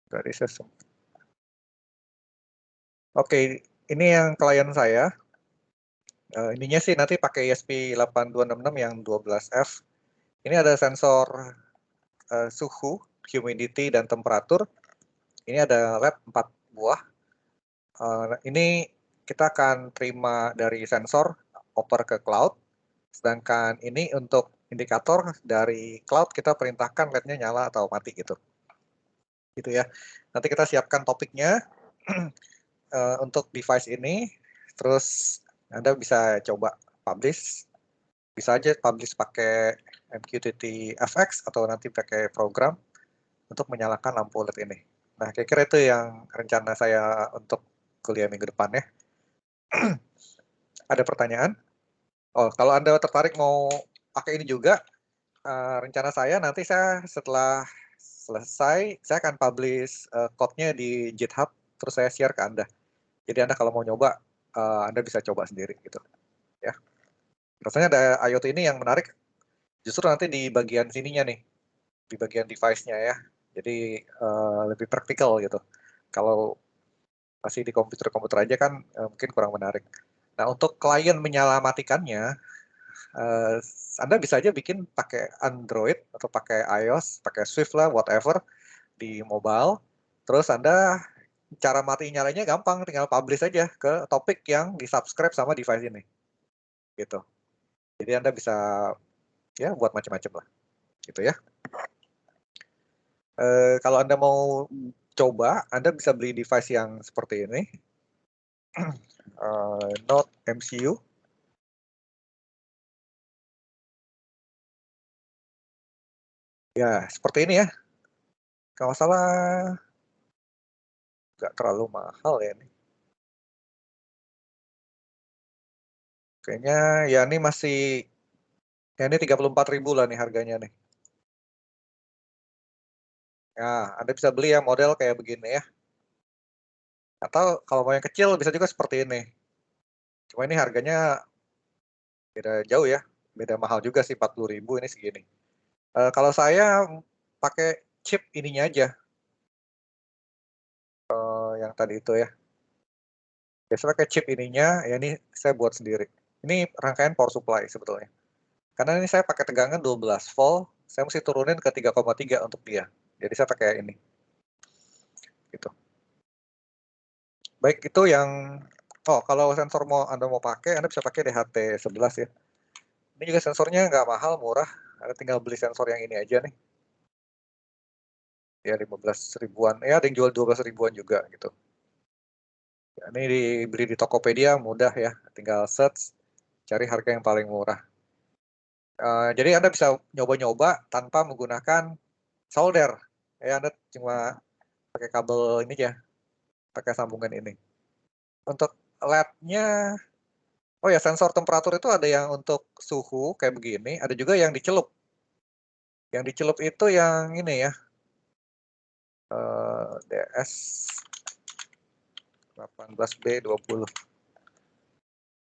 Dari sesuatu. Oke, ini yang klien saya. Ininya sih nanti pakai ESP8266 yang 12F. Ini ada sensor suhu, humidity, dan temperatur. Ini ada LED 4 buah. Ini kita akan terima dari sensor, oper ke cloud. Sedangkan ini untuk indikator dari cloud kita perintahkan LED-nya nyala atau mati gitu. Gitu ya. Nanti kita siapkan topiknya untuk device ini. Terus Anda bisa coba publish. Bisa aja publish pakai MQTT FX atau nanti pakai program untuk menyalakan lampu LED ini. Nah, kira-kira itu yang rencana saya untuk kuliah minggu depan ya. Ada pertanyaan? Oh, kalau Anda tertarik mau pakai ini juga, rencana saya nanti saya setelah selesai, saya akan publish code-nya di GitHub, terus saya share ke Anda. Jadi Anda kalau mau nyoba, Anda bisa coba sendiri gitu. Ya. Rasanya ada IoT ini yang menarik, justru nanti di bagian sininya nih, di bagian device-nya ya. Jadi lebih praktikal gitu. Kalau masih di komputer-komputer aja kan mungkin kurang menarik. Nah, untuk klien menyalamatikannya, Anda bisa aja bikin pakai Android atau pakai iOS, pakai Swift lah, whatever, di mobile. Terus Anda cara mati nyalanya gampang, tinggal publish aja ke topik yang di-subscribe sama device ini. Gitu. Jadi Anda bisa ya buat macam-macam lah. Gitu ya. Kalau Anda mau coba, Anda bisa beli device yang seperti ini. Node MCU. Ya, seperti ini ya. Kalau salah, nggak terlalu mahal ya ini. Kayaknya ya ini masih, ya ini 34.000 lah nih harganya nih. Nah, Anda bisa beli ya model kayak begini ya. Atau kalau mau yang kecil bisa juga seperti ini. Cuma ini harganya beda jauh ya. Beda mahal juga sih, 40.000 ini segini. Kalau saya pakai chip ininya aja. Yang tadi itu ya. Biasanya pakai chip ininya, ya ini saya buat sendiri. Ini rangkaian power supply sebetulnya. Karena ini saya pakai tegangan 12 volt, saya mesti turunin ke 3,3 untuk dia. Jadi saya pakai ini. Gitu. Baik, itu yang kalau sensor Anda mau pakai, Anda bisa pakai DHT11 ya. Ini juga sensornya nggak mahal, murah. Anda tinggal beli sensor yang ini aja nih. Ya 15 ribuan, ya ada yang jual 12 ribuan juga gitu. Ya, ini dibeli di Tokopedia mudah ya, tinggal search, cari harga yang paling murah. Jadi Anda bisa nyoba-nyoba tanpa menggunakan solder. Ya, Anda cuma pakai kabel ini ya, pakai sambungan ini. Untuk LED-nya, oh ya, sensor temperatur itu ada yang untuk suhu kayak begini, ada juga yang dicelup. Yang dicelup itu yang ini ya, DS 18B20.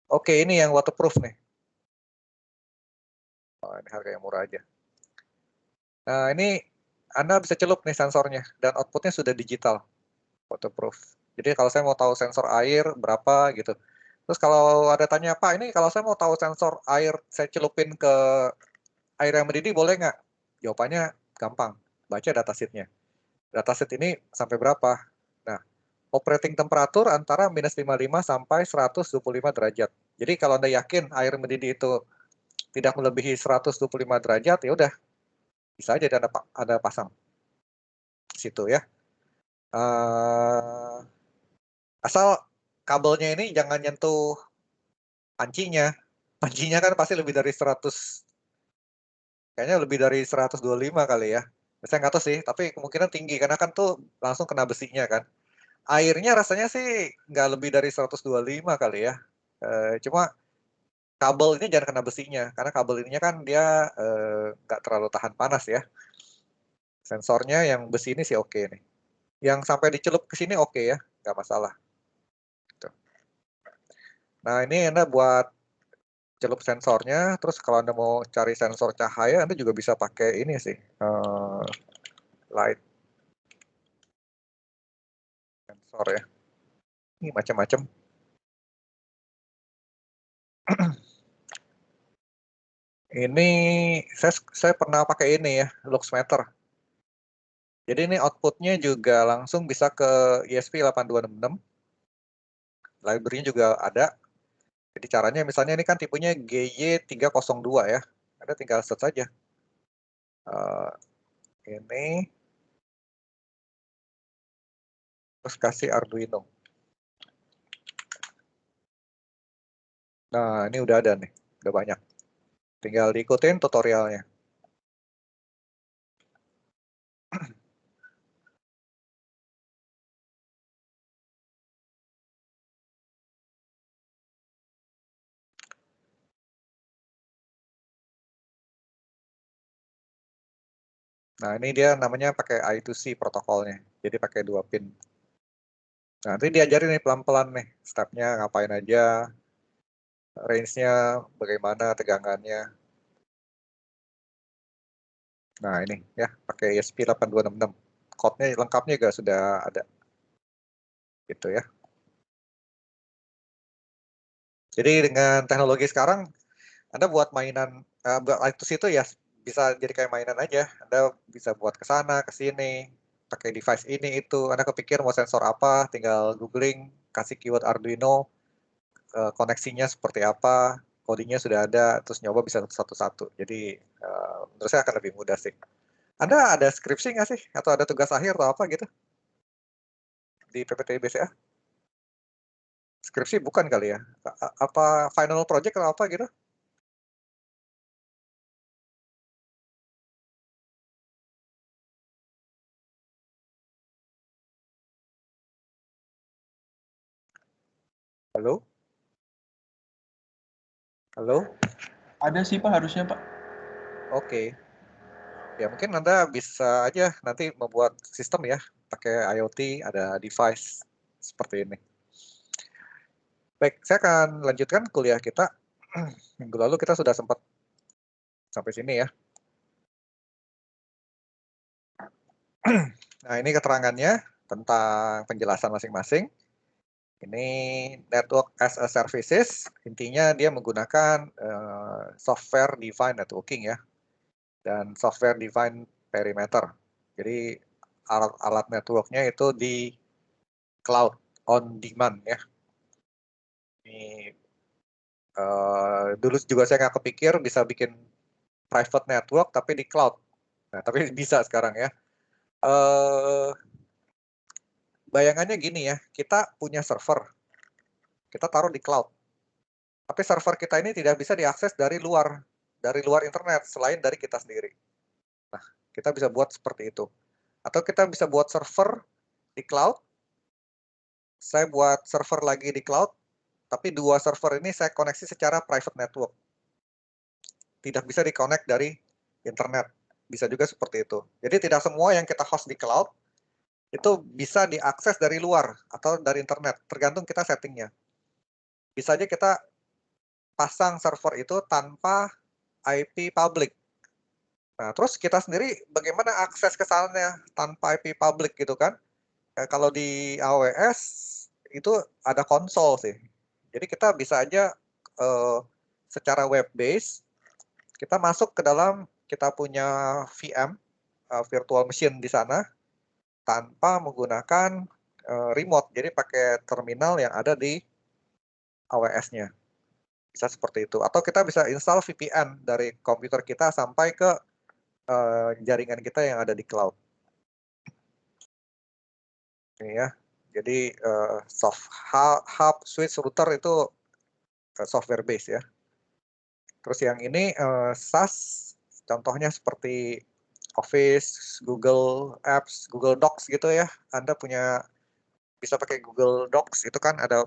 Oke, ini yang waterproof nih. Oh, ini harga yang murah aja. Nah, ini Anda bisa celup nih sensornya, dan outputnya sudah digital, waterproof. Jadi kalau saya mau tahu sensor air berapa gitu. Terus kalau ada tanya, Pak, ini kalau saya mau tahu sensor air, saya celupin ke air yang mendidih boleh nggak? Jawabannya gampang, baca datasheet-nya. Dataset ini sampai berapa? Nah, operating temperatur antara minus 55 sampai 125 derajat. Jadi kalau Anda yakin air mendidih itu tidak melebihi 125 derajat, ya udah, bisa aja Anda pasang di situ ya. Asal kabelnya ini jangan nyentuh pancinya. Pancinya kan pasti lebih dari 100, kayaknya lebih dari 125 kali ya. Saya nggak tahu sih, tapi kemungkinan tinggi karena kan tuh langsung kena besinya kan. Airnya rasanya sih nggak lebih dari 125 kali ya. Cuma kabel ini jangan kena besinya, karena kabel ininya kan dia nggak terlalu tahan panas ya. Sensornya yang besi ini sih oke nih. Yang sampai dicelup ke sini oke ya, nggak masalah. Gitu. Nah ini Anda buat celup sensornya, terus kalau Anda mau cari sensor cahaya, Anda juga bisa pakai ini sih, light sensor ya. Ini macam-macam. Ini saya pernah pakai ini ya, Luxmeter. Jadi ini outputnya juga langsung bisa ke ESP8266. Library-nya juga ada. Jadi caranya misalnya ini kan tipenya GY302 ya. Anda tinggal search saja. Ini terus kasih Arduino. Nah, ini udah ada nih, udah banyak. Tinggal diikutin tutorialnya. Nah, ini dia namanya pakai I2C protokolnya. Jadi pakai 2 pin. Nah, nanti diajarin nih pelan-pelan nih, stepnya ngapain aja, range-nya bagaimana, tegangannya. Nah ini ya, pakai ESP8266. Code-nya lengkapnya juga sudah ada. Gitu ya. Jadi dengan teknologi sekarang, Anda buat mainan, buat itu situ ya bisa jadi kayak mainan aja. Anda bisa buat ke sana, ke sini, pakai device ini itu. Anda kepikir mau sensor apa, tinggal googling, kasih keyword Arduino, koneksinya seperti apa, codingnya sudah ada, terus nyoba bisa satu-satu. Jadi menurut saya akan lebih mudah sih. Anda ada skripsi nggak sih? Atau ada tugas akhir atau apa gitu? Di PPT BCA? Skripsi bukan kali ya? Apa final project atau apa gitu? Halo? Halo? Ada sih Pak, harusnya Pak. Oke. Ya mungkin Anda bisa aja nanti membuat sistem ya, pakai IoT, ada device seperti ini. Baik, saya akan lanjutkan kuliah kita. Minggu lalu kita sudah sempat sampai sini ya. Nah ini keterangannya tentang penjelasan masing-masing. Ini network as a services, intinya dia menggunakan software defined networking ya, dan software defined perimeter. Jadi alat-alat networknya itu di cloud on demand ya. Ini dulu juga saya nggak kepikir bisa bikin private network tapi di cloud. Nah tapi bisa sekarang ya. Bayangannya gini ya, kita punya server, kita taruh di cloud. Tapi server kita ini tidak bisa diakses dari luar internet selain dari kita sendiri. Nah, kita bisa buat seperti itu. Atau kita bisa buat server di cloud. Saya buat server lagi di cloud, tapi dua server ini saya koneksi secara private network. Tidak bisa di-connect dari internet. Bisa juga seperti itu. Jadi tidak semua yang kita host di cloud itu bisa diakses dari luar atau dari internet, tergantung kita settingnya. Bisa aja kita pasang server itu tanpa IP public. Nah, terus kita sendiri bagaimana akses ke sana tanpa IP public gitu kan? Kalau di AWS itu ada konsol sih. Jadi kita bisa aja secara web base kita masuk ke dalam kita punya VM virtual machine di sana tanpa menggunakan remote. Jadi pakai terminal yang ada di AWS-nya. Bisa seperti itu. Atau kita bisa install VPN dari komputer kita sampai ke jaringan kita yang ada di cloud. Ini ya. Jadi hub, switch, router itu software base ya. Terus yang ini SaaS, contohnya seperti Office, Google Apps, Google Docs gitu ya. Anda bisa pakai Google Docs itu kan ada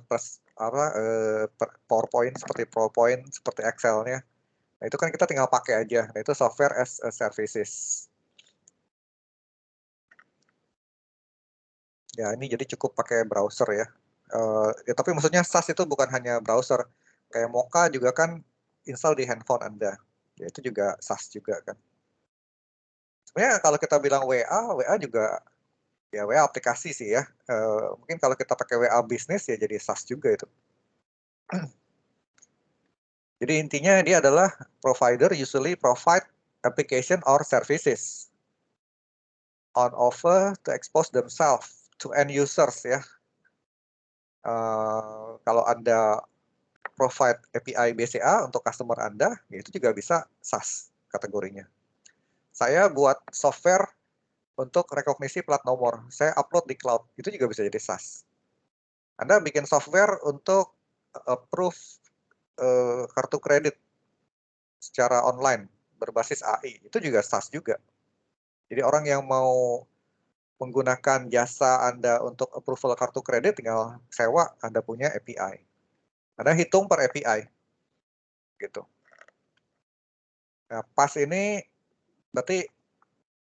PowerPoint seperti Excel-nya. Nah, itu kan kita tinggal pakai aja. Nah, itu software as a services. Ya, ini jadi cukup pakai browser ya. Ya tapi maksudnya SaaS itu bukan hanya browser. Kayak Mocha juga kan install di handphone Anda. Ya, itu juga SaaS juga kan. Sebenarnya kalau kita bilang WA juga ya WA aplikasi sih ya. Mungkin kalau kita pakai WA bisnis ya jadi SaaS juga itu. Jadi intinya dia adalah provider usually provide application or services on offer to expose themselves to end users ya. Kalau Anda provide API BCA untuk customer Anda, ya itu juga bisa SaaS kategorinya. Saya buat software untuk rekognisi plat nomor. Saya upload di cloud, itu juga bisa jadi SaaS. Anda bikin software untuk approve kartu kredit secara online berbasis AI, itu juga SaaS juga. Jadi orang yang mau menggunakan jasa Anda untuk approval kartu kredit tinggal sewa, Anda punya API. Anda hitung per API. Gitu. Nah, PaaS ini berarti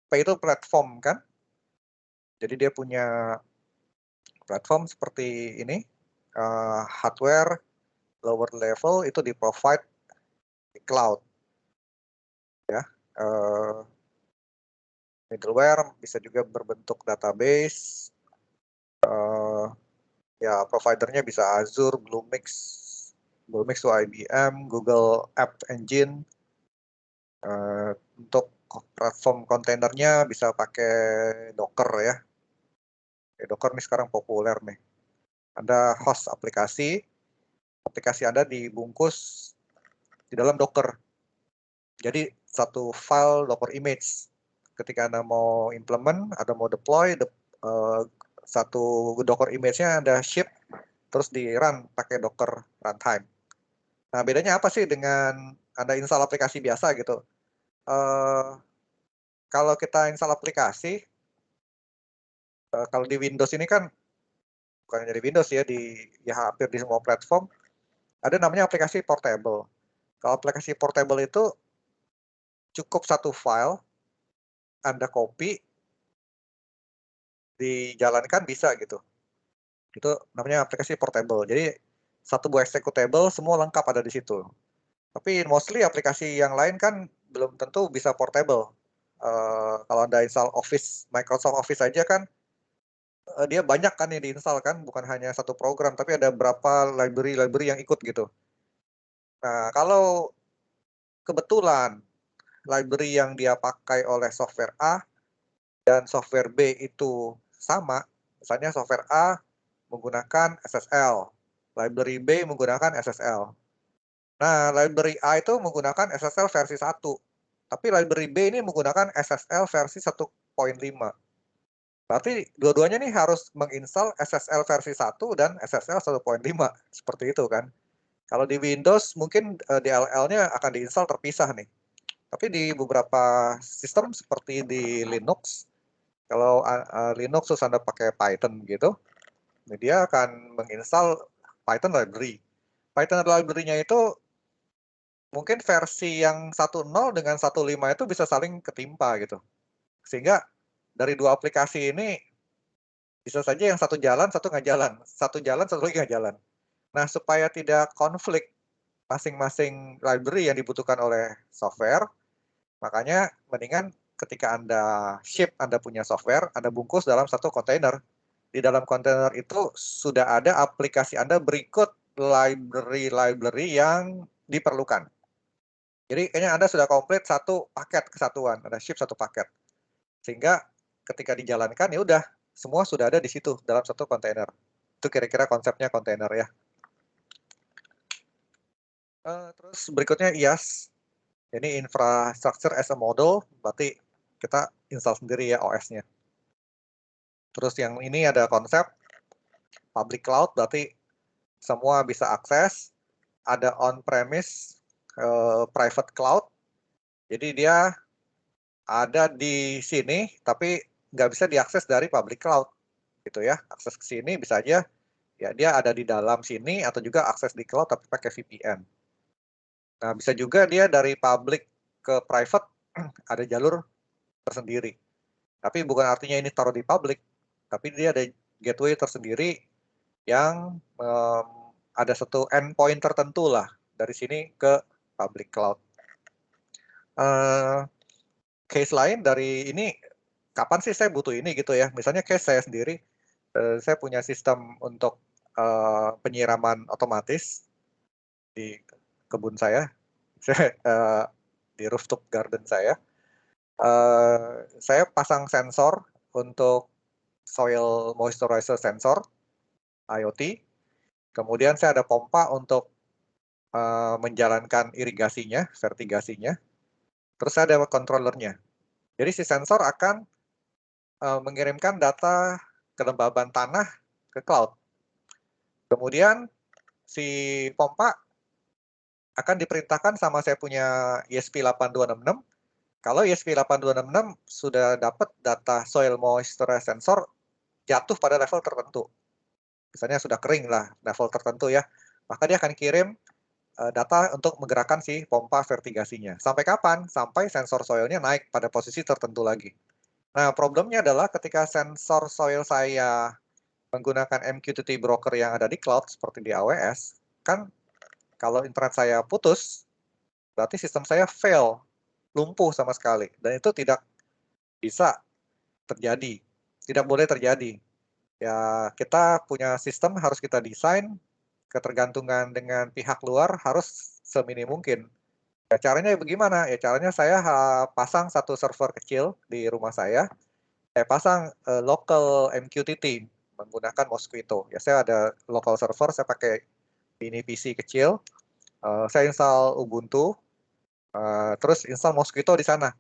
P itu platform kan? Jadi dia punya platform seperti ini, hardware, lower level itu di-provide di cloud. Ya, middleware, bisa juga berbentuk database. Ya, providernya bisa Azure, Bluemix to IBM, Google App Engine. Untuk platform kontainernya bisa pakai Docker ya. Docker nih sekarang populer nih. Anda host aplikasi Anda dibungkus di dalam Docker. Jadi satu file Docker image. Ketika Anda mau implement, Anda mau deploy, satu Docker image-nya Anda ship, terus di run pakai Docker runtime. Nah, bedanya apa sih dengan Anda install aplikasi biasa gitu? Kalau kita install aplikasi, kalau di Windows ini kan, bukan hanya di Windows ya, hampir di semua platform, ada namanya aplikasi portable. Kalau aplikasi portable itu cukup satu file, Anda copy, dijalankan bisa gitu. Itu namanya aplikasi portable. Jadi satu buah executable semua lengkap ada di situ. Tapi mostly aplikasi yang lain kan belum tentu bisa portable. Kalau Anda install Microsoft Office aja kan, dia banyak kan yang diinstal kan, bukan hanya satu program, tapi ada berapa library yang ikut gitu. Nah, kalau kebetulan library yang dia pakai oleh software A dan software B itu sama, misalnya software A menggunakan SSL, library B menggunakan SSL. Nah, library A itu menggunakan SSL versi 1, tapi library B ini menggunakan SSL versi 1.5. Berarti dua-duanya nih harus menginstal SSL versi 1 dan SSL 1.5, seperti itu kan. Kalau di Windows mungkin DLL-nya akan diinstal terpisah nih. Tapi di beberapa sistem seperti di Linux, kalau Linux terus Anda pakai Python gitu, dia akan menginstal Python library. Python library-nya itu mungkin versi yang 1.0 dengan 1.5 itu bisa saling ketimpa gitu. Sehingga dari dua aplikasi ini bisa saja yang satu jalan, satu nggak jalan. Satu jalan, satu lagi nggak jalan. Nah, supaya tidak konflik masing-masing library yang dibutuhkan oleh software, makanya mendingan ketika Anda ship, Anda punya software, Anda bungkus dalam satu kontainer. Di dalam kontainer itu sudah ada aplikasi Anda berikut library-library yang diperlukan. Jadi kayaknya Anda sudah komplit satu paket kesatuan, Anda ship satu paket. Sehingga ketika dijalankan ya udah semua sudah ada di situ dalam satu kontainer. Itu kira-kira konsepnya kontainer ya. Terus berikutnya IaaS. Ini infrastructure as a model, berarti kita install sendiri ya OS-nya. Terus yang ini ada konsep public cloud, berarti semua bisa akses. Ada on-premise, private cloud. Jadi dia ada di sini, tapi nggak bisa diakses dari public cloud. Gitu ya, akses ke sini bisa aja, ya dia ada di dalam sini, atau juga akses di cloud tapi pakai VPN. Nah, bisa juga dia dari public ke private, ada jalur tersendiri. Tapi bukan artinya ini taruh di public, tapi dia ada gateway tersendiri yang ada satu endpoint tertentu lah dari sini ke public cloud. Case lain dari ini, kapan sih saya butuh ini gitu ya? Misalnya case saya sendiri, saya punya sistem untuk penyiraman otomatis di kebun saya, di rooftop garden saya. Saya pasang sensor untuk soil moisturizer sensor, IoT. Kemudian saya ada pompa untuk menjalankan irigasinya, vertigasinya. Terus saya ada controllernya. Jadi si sensor akan mengirimkan data kelembaban tanah ke cloud. Kemudian si pompa akan diperintahkan sama saya punya ESP8266. Kalau ESP8266 sudah dapat data soil moisture sensor jatuh pada level tertentu, misalnya sudah kering lah level tertentu ya, maka dia akan kirim data untuk menggerakkan si pompa vertigasinya. Sampai kapan? Sampai sensor soilnya naik pada posisi tertentu lagi. Nah, problemnya adalah ketika sensor soil saya menggunakan MQTT broker yang ada di cloud seperti di AWS, kan kalau internet saya putus, berarti sistem saya fail, lumpuh sama sekali. Dan itu tidak bisa terjadi, tidak boleh terjadi. Ya, kita punya sistem harus kita desain, ketergantungan dengan pihak luar harus seminim mungkin. Ya, caranya bagaimana? Ya, caranya saya pasang satu server kecil di rumah saya pasang local MQTT menggunakan Mosquito. Ya, saya ada local server, saya pakai mini PC kecil, saya install Ubuntu, terus install Mosquito di sana.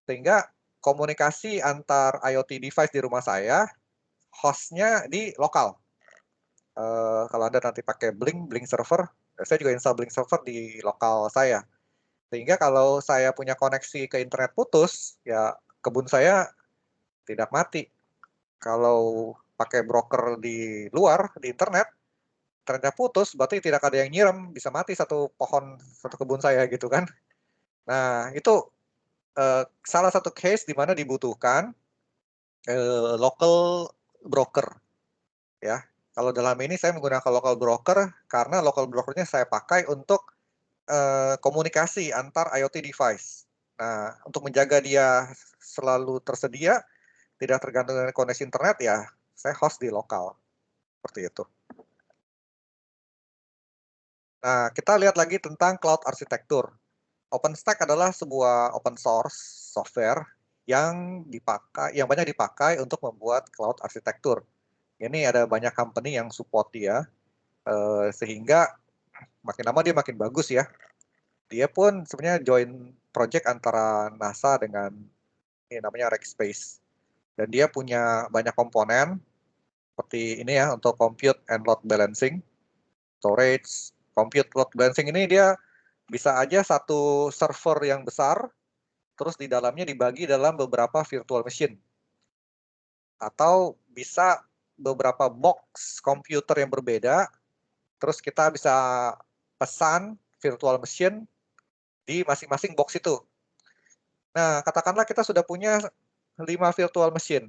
Sehingga komunikasi antar IoT device di rumah saya, hostnya di lokal. Kalau Anda nanti pakai Blink server, saya juga install Blink server di lokal saya. Sehingga kalau saya punya koneksi ke internet putus, ya kebun saya tidak mati. Kalau pakai broker di luar, di internet, internetnya putus, berarti tidak ada yang nyiram, bisa mati satu pohon, satu kebun saya gitu kan. Nah, itu salah satu case di mana dibutuhkan local broker. Ya, kalau dalam ini saya menggunakan local broker karena local brokernya saya pakai untuk komunikasi antar IoT device. Nah, untuk menjaga dia selalu tersedia, tidak tergantung dengan koneksi internet, ya saya host di lokal. Seperti itu. Nah, kita lihat lagi tentang cloud architecture. OpenStack adalah sebuah open source software yang banyak dipakai untuk membuat cloud architecture. Ini ada banyak company yang support dia, sehingga makin lama dia makin bagus ya. Dia pun sebenarnya join project antara NASA dengan ini namanya Rackspace. Dan dia punya banyak komponen, seperti ini ya, untuk compute and load balancing, storage, compute load balancing ini dia bisa aja satu server yang besar, terus di dalamnya dibagi dalam beberapa virtual machine. Atau bisa beberapa box komputer yang berbeda, terus kita bisa pesan virtual machine di masing-masing box itu. Nah, katakanlah kita sudah punya 5 virtual machine.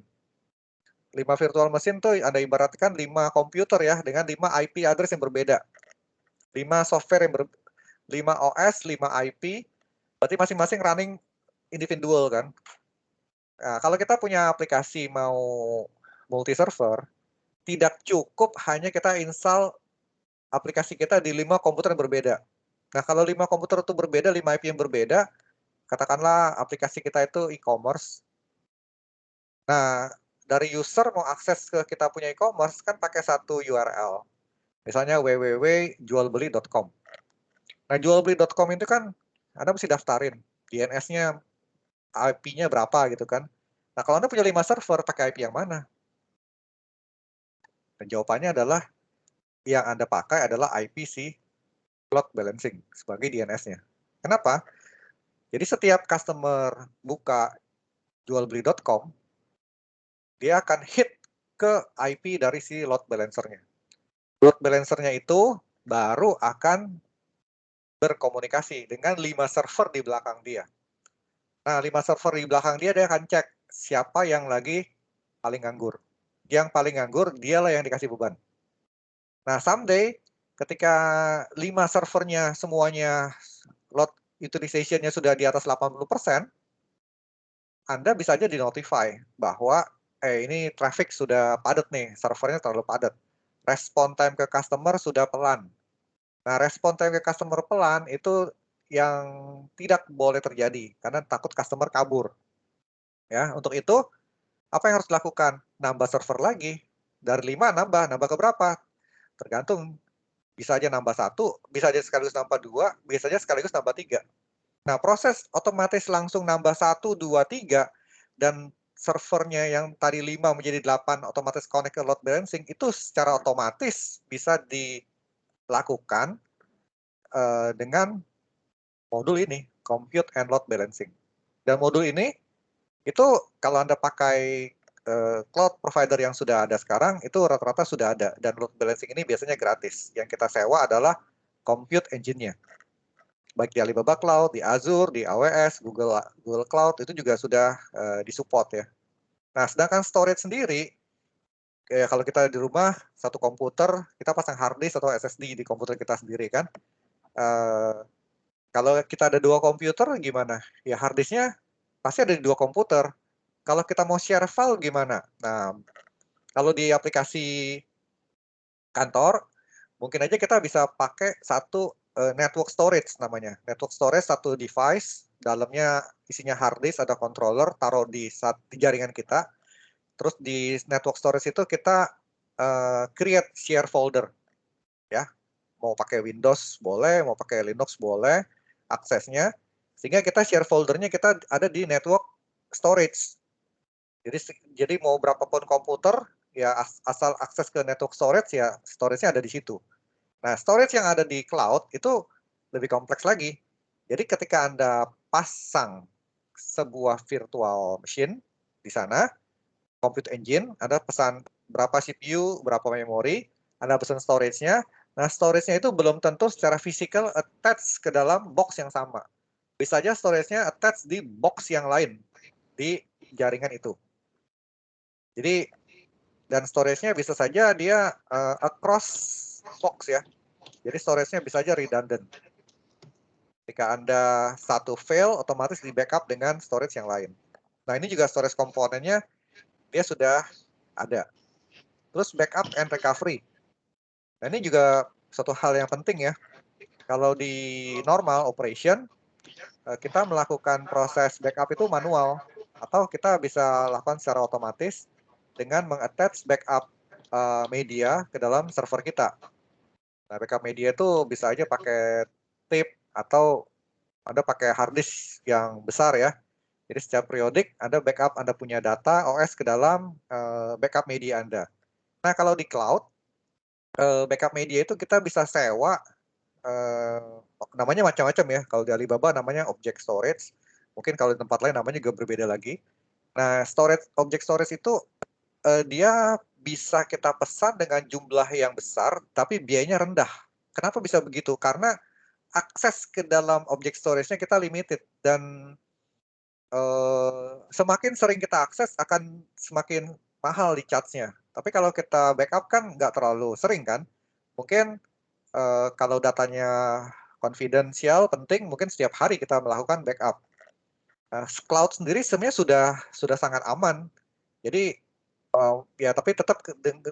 5 virtual machine tuh Anda ibaratkan 5 komputer ya, dengan 5 IP address yang berbeda. 5 software yang 5 OS, 5 IP, berarti masing-masing running individual kan. Nah, kalau kita punya aplikasi mau multi-server, tidak cukup hanya kita install aplikasi kita di 5 komputer yang berbeda. Nah, kalau 5 komputer itu berbeda, 5 IP yang berbeda, katakanlah aplikasi kita itu e-commerce. Nah, dari user mau akses ke kita punya e-commerce kan pakai satu URL. Misalnya www.jualbeli.com. Nah, jualbeli.com itu kan Anda mesti daftarin DNS-nya, IP-nya berapa gitu kan. Nah, kalau Anda punya 5 server, pakai IP yang mana? Dan jawabannya adalah yang Anda pakai adalah IP si load balancing sebagai DNS-nya. Kenapa? Jadi setiap customer buka jualbeli.com, dia akan hit ke IP dari si load balancer-nya. Load balancer-nya itu baru akan berkomunikasi dengan 5 server di belakang dia. Nah, 5 server di belakang dia akan cek siapa yang lagi paling nganggur. Yang paling nganggur, dialah yang dikasih beban. Nah, someday, ketika 5 servernya semuanya load utilization-nya sudah di atas 80%, Anda bisa aja di-notify bahwa ini traffic sudah padat nih, servernya terlalu padat. Respon time ke customer sudah pelan. Nah, respon time ke customer pelan itu yang tidak boleh terjadi karena takut customer kabur. Ya, untuk itu apa yang harus dilakukan? Nambah server lagi. Dari 5 nambah ke berapa? Tergantung. Bisa aja nambah 1, bisa aja sekaligus nambah 2, bisa aja sekaligus nambah 3. Nah, proses otomatis langsung nambah 1, 2, 3 dan servernya yang tadi 5 menjadi 8 otomatis connect ke load balancing itu secara otomatis bisa dilakukan dengan modul ini, compute and load balancing. Dan modul ini itu kalau Anda pakai cloud provider yang sudah ada sekarang, itu rata-rata sudah ada. Dan load balancing ini biasanya gratis. Yang kita sewa adalah compute engine-nya. Baik di Alibaba Cloud, di Azure, di AWS, Google Cloud, itu juga sudah disupport ya. Nah, sedangkan storage sendiri, kayak kalau kita di rumah, satu komputer, kita pasang hard disk atau SSD di komputer kita sendiri kan. Kalau kita ada 2 komputer, gimana? Ya hard disk-nya pasti ada di 2 komputer. kalau kita mau share file gimana? Nah, kalau di aplikasi kantor, mungkin aja kita bisa pakai satu network storage namanya. Network storage satu device, dalamnya isinya hard disk, ada controller, taruh di jaringan kita. Terus di network storage itu kita create share folder, ya. Mau pakai Windows boleh, mau pakai Linux boleh, aksesnya. Sehingga kita share foldernya kita ada di network storage. Jadi mau berapapun komputer, ya asal akses ke network storage, ya storage-nya ada di situ. Nah, storage yang ada di cloud itu lebih kompleks lagi. Jadi ketika Anda pasang sebuah virtual machine di sana, compute engine, Anda pesan berapa CPU, berapa memori, Anda pesan storage-nya. Nah, storage-nya itu belum tentu secara physical attach ke dalam box yang sama. Bisa aja storage-nya attach di box yang lain, di jaringan itu. Jadi, dan storage-nya bisa saja dia across box ya. Jadi storage-nya bisa aja redundant. Ketika Anda satu fail, otomatis di backup dengan storage yang lain. Nah, ini juga storage komponennya, dia sudah ada. Terus backup and recovery. Nah, ini juga satu hal yang penting ya. Kalau di normal operation, kita melakukan proses backup itu manual. Atau kita bisa lakukan secara otomatis dengan meng-attach backup media ke dalam server kita. Nah, backup media itu bisa aja pakai tape atau Anda pakai hard disk yang besar ya. Jadi secara periodik Anda backup Anda punya data OS ke dalam backup media Anda. Nah, kalau di cloud, backup media itu kita bisa sewa, namanya macam-macam ya. Kalau di Alibaba namanya object storage. Mungkin kalau di tempat lain namanya juga berbeda lagi. Nah, object storage itu dia bisa kita pesan dengan jumlah yang besar, tapi biayanya rendah. Kenapa bisa begitu? Karena akses ke dalam object storage-nya kita limited, dan semakin sering kita akses akan semakin mahal di charge-nya. Tapi kalau kita backup kan nggak terlalu sering kan. Mungkin kalau datanya confidential, penting, mungkin setiap hari kita melakukan backup. Cloud sendiri sebenarnya sudah sangat aman. Jadi ya, tapi tetap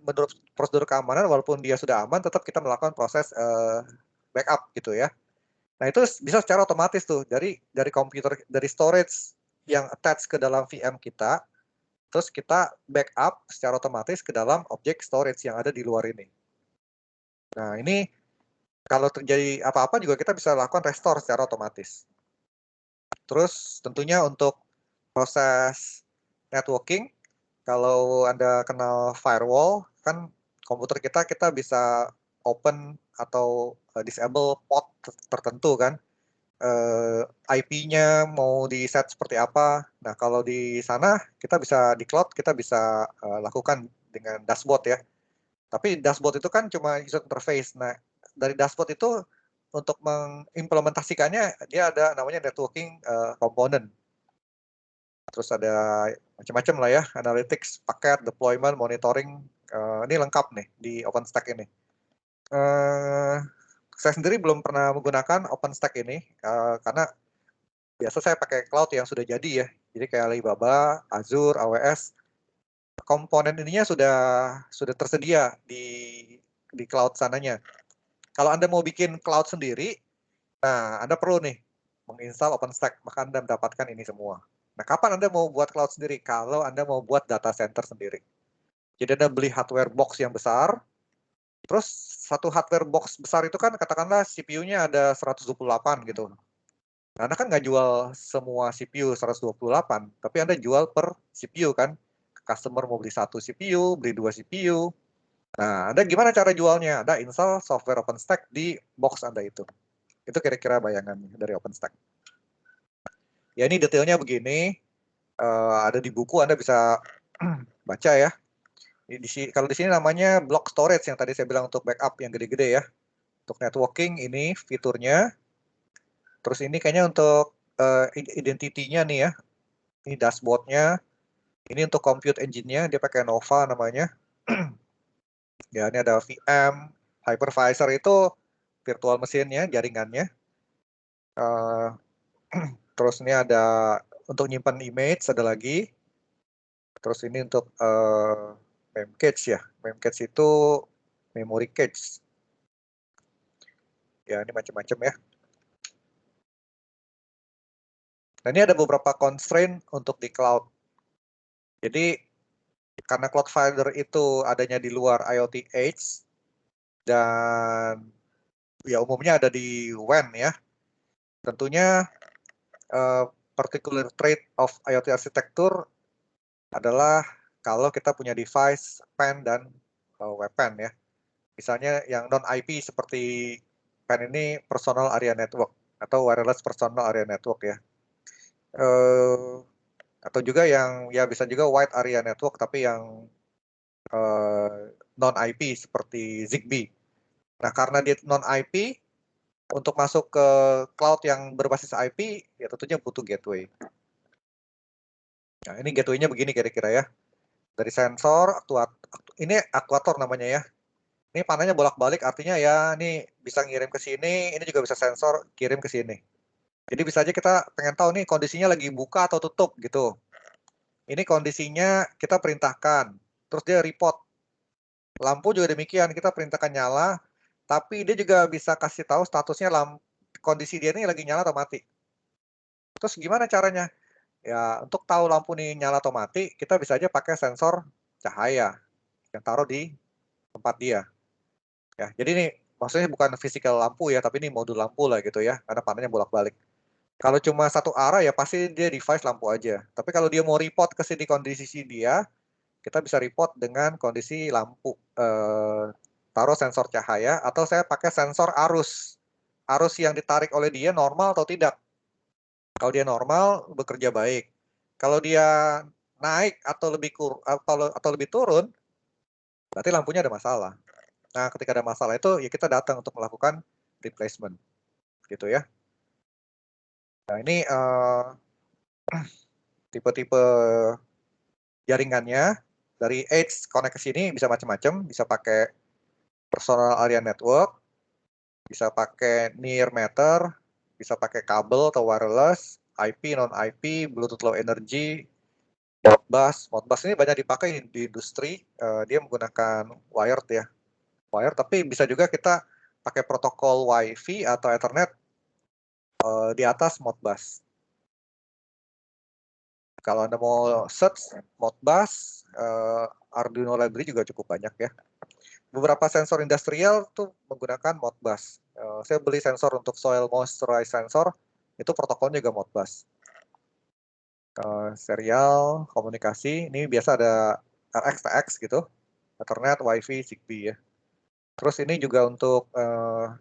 menurut prosedur keamanan, walaupun dia sudah aman, tetap kita melakukan proses backup gitu ya. Nah, itu bisa secara otomatis tuh dari komputer, dari storage yang attach ke dalam VM kita, terus kita backup secara otomatis ke dalam objek storage yang ada di luar ini. Nah, ini kalau terjadi apa-apa juga kita bisa lakukan restore secara otomatis. Terus tentunya untuk proses networking, kalau Anda kenal firewall, kan komputer kita bisa open atau disable port tertentu kan. IP-nya mau di-set seperti apa. Nah, kalau di sana kita bisa di cloud, kita bisa lakukan dengan dashboard ya. Tapi dashboard itu kan cuma user interface. Nah, dari dashboard itu untuk mengimplementasikannya dia ada namanya networking component. Terus ada macam-macam lah ya, analytics, paket, deployment, monitoring, ini lengkap nih di OpenStack ini. Saya sendiri belum pernah menggunakan OpenStack ini, karena biasa saya pakai cloud yang sudah jadi ya. Jadi kayak Alibaba, Azure, AWS, komponen ininya sudah tersedia di cloud sananya. Kalau Anda mau bikin cloud sendiri, nah Anda perlu nih menginstal OpenStack, maka Anda mendapatkan ini semua. Nah, kapan Anda mau buat cloud sendiri? Kalau Anda mau buat data center sendiri. Jadi Anda beli hardware box yang besar, terus satu hardware box besar itu kan katakanlah CPU-nya ada 128 gitu. Nah, Anda kan nggak jual semua CPU 128, tapi Anda jual per CPU kan. Customer mau beli satu CPU, beli 2 CPU. Nah, Anda gimana cara jualnya? Anda install software OpenStack di box Anda itu. Itu kira-kira bayangan dari OpenStack. Ya, ini detailnya begini. Ada di buku, Anda bisa baca ya. Kalau di sini namanya block storage yang tadi saya bilang untuk backup yang gede-gede ya. Untuk networking ini fiturnya. Terus ini kayaknya untuk identity-nya nih ya. Ini dashboard-nya. Ini untuk compute engine-nya, dia pakai Nova namanya. Ya, ini ada VM, hypervisor itu virtual mesinnya, jaringannya. Terus ini ada untuk nyimpan image, ada lagi. Terus ini untuk memcache ya. Memcache itu memory cache. Ya, ini macam-macam ya. Nah, ini ada beberapa constraint untuk di cloud. Jadi, karena Cloudflare itu adanya di luar IoT Edge, dan ya umumnya ada di WAN ya, tentunya particular trait of IoT arsitektur adalah kalau kita punya device PAN dan WPAN ya. Misalnya yang non-IP seperti PAN ini Personal Area Network atau Wireless Personal Area Network ya. Atau juga yang ya bisa juga Wide Area Network tapi yang non-IP seperti Zigbee. Nah, karena dia non-IP, untuk masuk ke cloud yang berbasis IP, ya tentunya butuh gateway. Nah, ini gateway-nya begini kira-kira ya. Dari sensor, ini aktuator namanya ya. Ini panahnya bolak-balik, artinya ya ini bisa ngirim ke sini, ini juga bisa sensor kirim ke sini. Jadi bisa aja kita pengen tahu nih kondisinya lagi buka atau tutup gitu. Ini kondisinya kita perintahkan, terus dia report. Lampu juga demikian, kita perintahkan nyala, tapi dia juga bisa kasih tahu statusnya kondisi dia ini lagi nyala atau mati. Terus gimana caranya? Ya, untuk tahu lampu ini nyala atau mati, kita bisa aja pakai sensor cahaya yang taruh di tempat dia. Ya, jadi ini maksudnya bukan physical lampu ya, tapi ini modul lampu lah gitu ya, karena panelnya bolak-balik. Kalau cuma satu arah ya pasti dia device lampu aja. Tapi kalau dia mau report ke sini kondisi dia, kita bisa report dengan kondisi lampu. Taruh sensor cahaya atau saya pakai sensor arus. Arus yang ditarik oleh dia normal atau tidak. Kalau dia normal, bekerja baik. Kalau dia naik atau lebih turun, berarti lampunya ada masalah. Nah, ketika ada masalah itu, ya kita datang untuk melakukan replacement. Gitu ya. Nah, ini tipe-tipe jaringannya. Dari Edge connect ke sini bisa macam-macam. Bisa pakai personal area network, bisa pakai near meter, bisa pakai kabel atau wireless, IP, non-IP, Bluetooth Low Energy, Modbus. Modbus ini banyak dipakai di industri, dia menggunakan wired ya. Wired, tapi bisa juga kita pakai protokol Wi-Fi atau Ethernet di atas Modbus. Kalau Anda mau search Modbus, Arduino library juga cukup banyak ya. Beberapa sensor industrial tuh menggunakan Modbus. Saya beli sensor untuk soil moisture sensor, itu protokolnya juga Modbus. Serial, komunikasi, ini biasa ada RX, TX gitu, Ethernet, Wi-Fi, Zigbee ya. Terus ini juga untuk,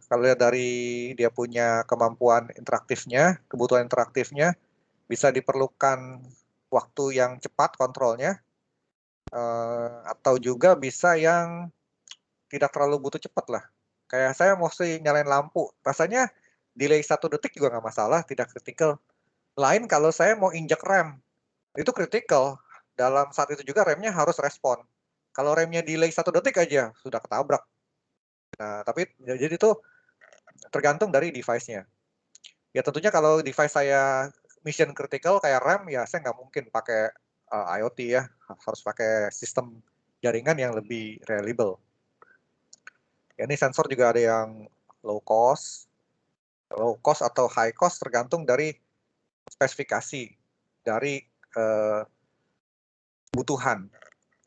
kalau lihat dari dia punya kemampuan interaktifnya, kebutuhan interaktifnya, bisa diperlukan waktu yang cepat kontrolnya, atau juga bisa yang tidak terlalu butuh cepat lah. Kayak saya mesti nyalain lampu, rasanya delay 1 detik juga nggak masalah, tidak kritikal. Lain kalau saya mau injek rem, itu kritikal. Dalam saat itu juga remnya harus respon. Kalau remnya delay 1 detik aja, sudah ketabrak. Nah, tapi jadi itu tergantung dari device-nya. Ya tentunya kalau device saya mission critical kayak rem, ya saya nggak mungkin pakai IoT ya, harus pakai sistem jaringan yang lebih reliable. Ya, ini sensor juga ada yang low cost atau high cost tergantung dari spesifikasi dari kebutuhan.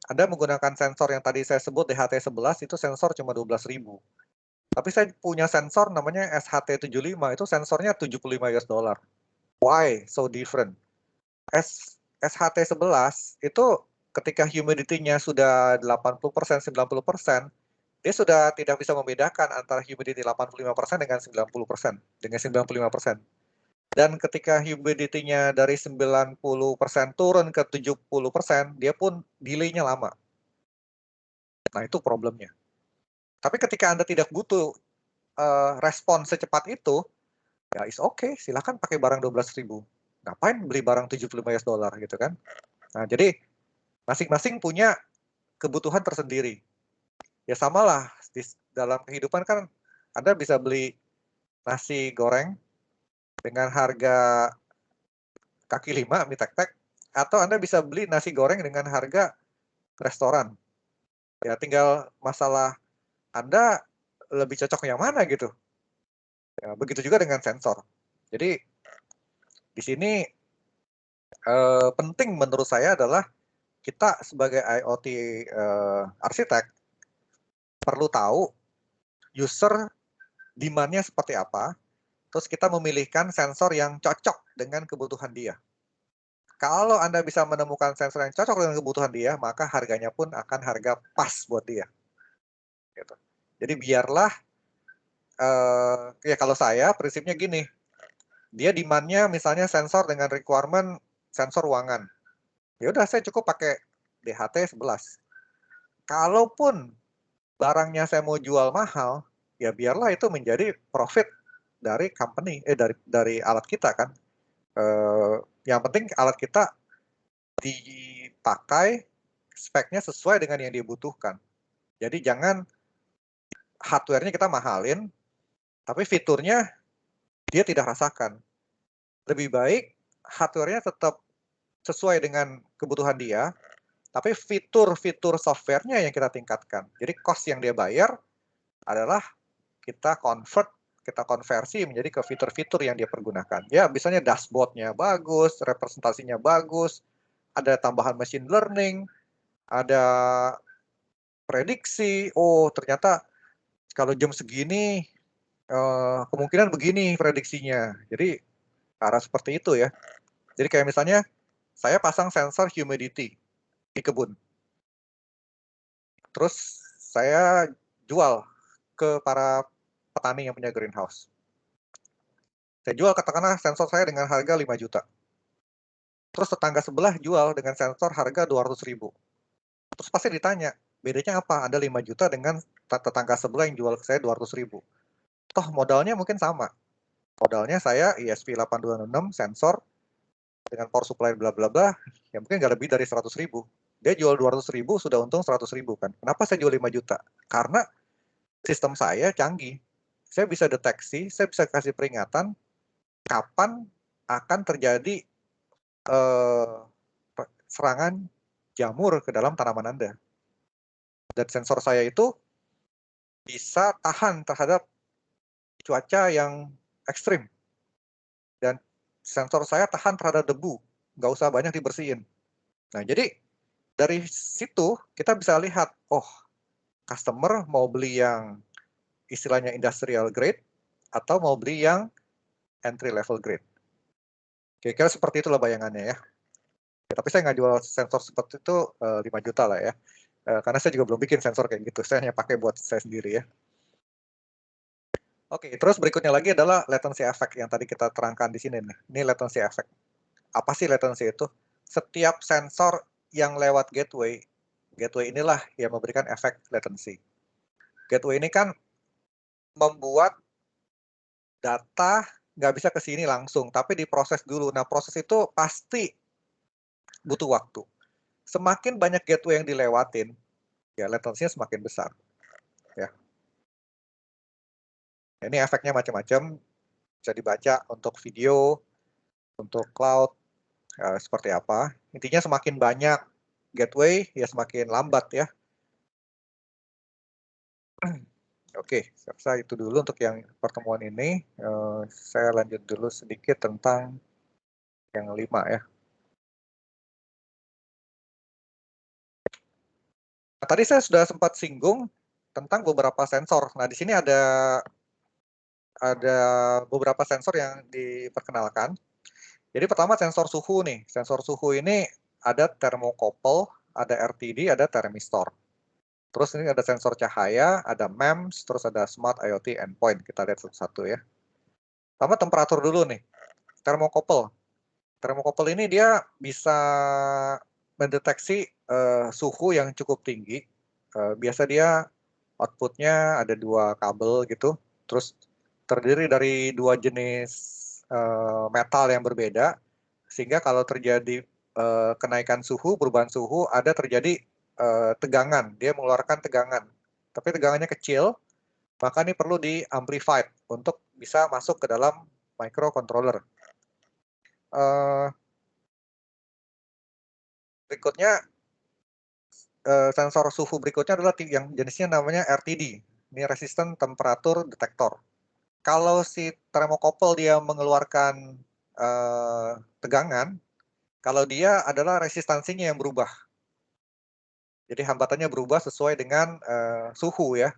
Anda menggunakan sensor yang tadi saya sebut DHT11 itu sensor cuma 12.000. Tapi saya punya sensor namanya SHT75 itu sensornya $75. Why so different? SHT11 itu ketika humidity-nya sudah 80%, 90%, dia sudah tidak bisa membedakan antara humidity 85% dengan 90%, dengan 95%. Dan ketika humidity-nya dari 90% turun ke 70%, dia pun delay-nya lama. Nah, itu problemnya. Tapi ketika Anda tidak butuh respon secepat itu, ya is okay, silakan pakai barang 12.000. Ngapain beli barang $75 gitu kan? Nah, jadi masing-masing punya kebutuhan tersendiri. Ya samalah dalam kehidupan kan Anda bisa beli nasi goreng dengan harga kaki 5 mie tek-tek atau Anda bisa beli nasi goreng dengan harga restoran. Ya, tinggal masalah Anda lebih cocok yang mana gitu. Ya, begitu juga dengan sensor. Jadi di sini penting menurut saya adalah kita sebagai IoT arsitek perlu tahu user demand-nya seperti apa, terus kita memilihkan sensor yang cocok dengan kebutuhan dia. Kalau Anda bisa menemukan sensor yang cocok dengan kebutuhan dia, maka harganya pun akan harga pas buat dia. Gitu. Jadi biarlah, ya kalau saya prinsipnya gini, dia demand-nya misalnya sensor dengan requirement sensor ruangan. Ya udah saya cukup pakai DHT 11. Kalaupun barangnya saya mau jual mahal, ya biarlah itu menjadi profit dari company, dari alat kita kan. Yang penting alat kita dipakai speknya sesuai dengan yang dibutuhkan. Jadi jangan hardware-nya kita mahalin, tapi fiturnya dia tidak rasakan. Lebih baik hardware-nya tetap sesuai dengan kebutuhan dia, tapi fitur-fitur software-nya yang kita tingkatkan. Jadi cost yang dia bayar adalah kita konversi menjadi ke fitur-fitur yang dia pergunakan. Ya, misalnya dashboard-nya bagus, representasinya bagus, ada tambahan machine learning, ada prediksi, oh ternyata kalau jam segini kemungkinan begini prediksinya. Jadi arah seperti itu ya. Jadi kayak misalnya saya pasang sensor humidity di kebun. Terus saya jual ke para petani yang punya greenhouse. Saya jual katakanlah sensor saya dengan harga 5 juta. Terus tetangga sebelah jual dengan sensor harga 200.000. Terus pasti ditanya, bedanya apa? Ada 5 juta dengan tetangga sebelah yang jual ke saya 200.000. Toh modalnya mungkin sama. Modalnya saya ESP8266 sensor dengan power supply bla bla bla, ya mungkin nggak lebih dari 100.000. Dia jual 200.000 sudah untung 100.000 kan. Kenapa saya jual 5 juta? Karena sistem saya canggih. Saya bisa deteksi, saya bisa kasih peringatan kapan akan terjadi serangan jamur ke dalam tanaman Anda. Dan sensor saya itu bisa tahan terhadap cuaca yang ekstrim. Dan sensor saya tahan terhadap debu, nggak usah banyak dibersihin. Nah, jadi dari situ kita bisa lihat, oh, customer mau beli yang istilahnya industrial grade atau mau beli yang entry level grade. Kira-kira seperti itulah bayangannya ya. Tapi saya nggak jual sensor seperti itu 5 juta lah ya. Karena saya juga belum bikin sensor kayak gitu. Saya hanya pakai buat saya sendiri ya. Oke, terus berikutnya lagi adalah latency effect yang tadi kita terangkan di sini nih. Ini latency effect. Apa sih latency itu? Setiap sensor yang lewat gateway inilah yang memberikan efek latency. Gateway ini kan membuat data nggak bisa ke sini langsung, tapi diproses dulu. Nah, proses itu pasti butuh waktu. Semakin banyak gateway yang dilewatin, ya latensinya semakin besar. Ya. Ini efeknya macam-macam, bisa dibaca untuk video, untuk cloud, seperti apa. Intinya semakin banyak gateway, ya semakin lambat ya. Oke, saya rasa itu dulu untuk yang pertemuan ini. Saya lanjut dulu sedikit tentang yang 5 ya. Nah, tadi saya sudah sempat singgung tentang beberapa sensor. Nah, di sini ada beberapa sensor yang diperkenalkan. Jadi pertama sensor suhu nih. Sensor suhu ini ada thermocouple, ada RTD, ada thermistor. Terus ini ada sensor cahaya, ada MEMS, terus ada smart IoT endpoint. Kita lihat satu-satu ya. Pertama temperatur dulu nih. Thermocouple. Thermocouple ini dia bisa mendeteksi suhu yang cukup tinggi. Biasa dia outputnya ada 2 kabel gitu. Terus terdiri dari 2 jenis metal yang berbeda. Sehingga kalau terjadi kenaikan suhu, perubahan suhu, ada terjadi tegangan. Dia mengeluarkan tegangan. Tapi tegangannya kecil, maka ini perlu di-amplified untuk bisa masuk ke dalam microcontroller. Berikutnya sensor suhu berikutnya adalah yang jenisnya namanya RTD. Ini Resistant Temperature Detector. Kalau si thermocouple dia mengeluarkan tegangan, kalau dia adalah resistansinya yang berubah. Jadi hambatannya berubah sesuai dengan suhu ya.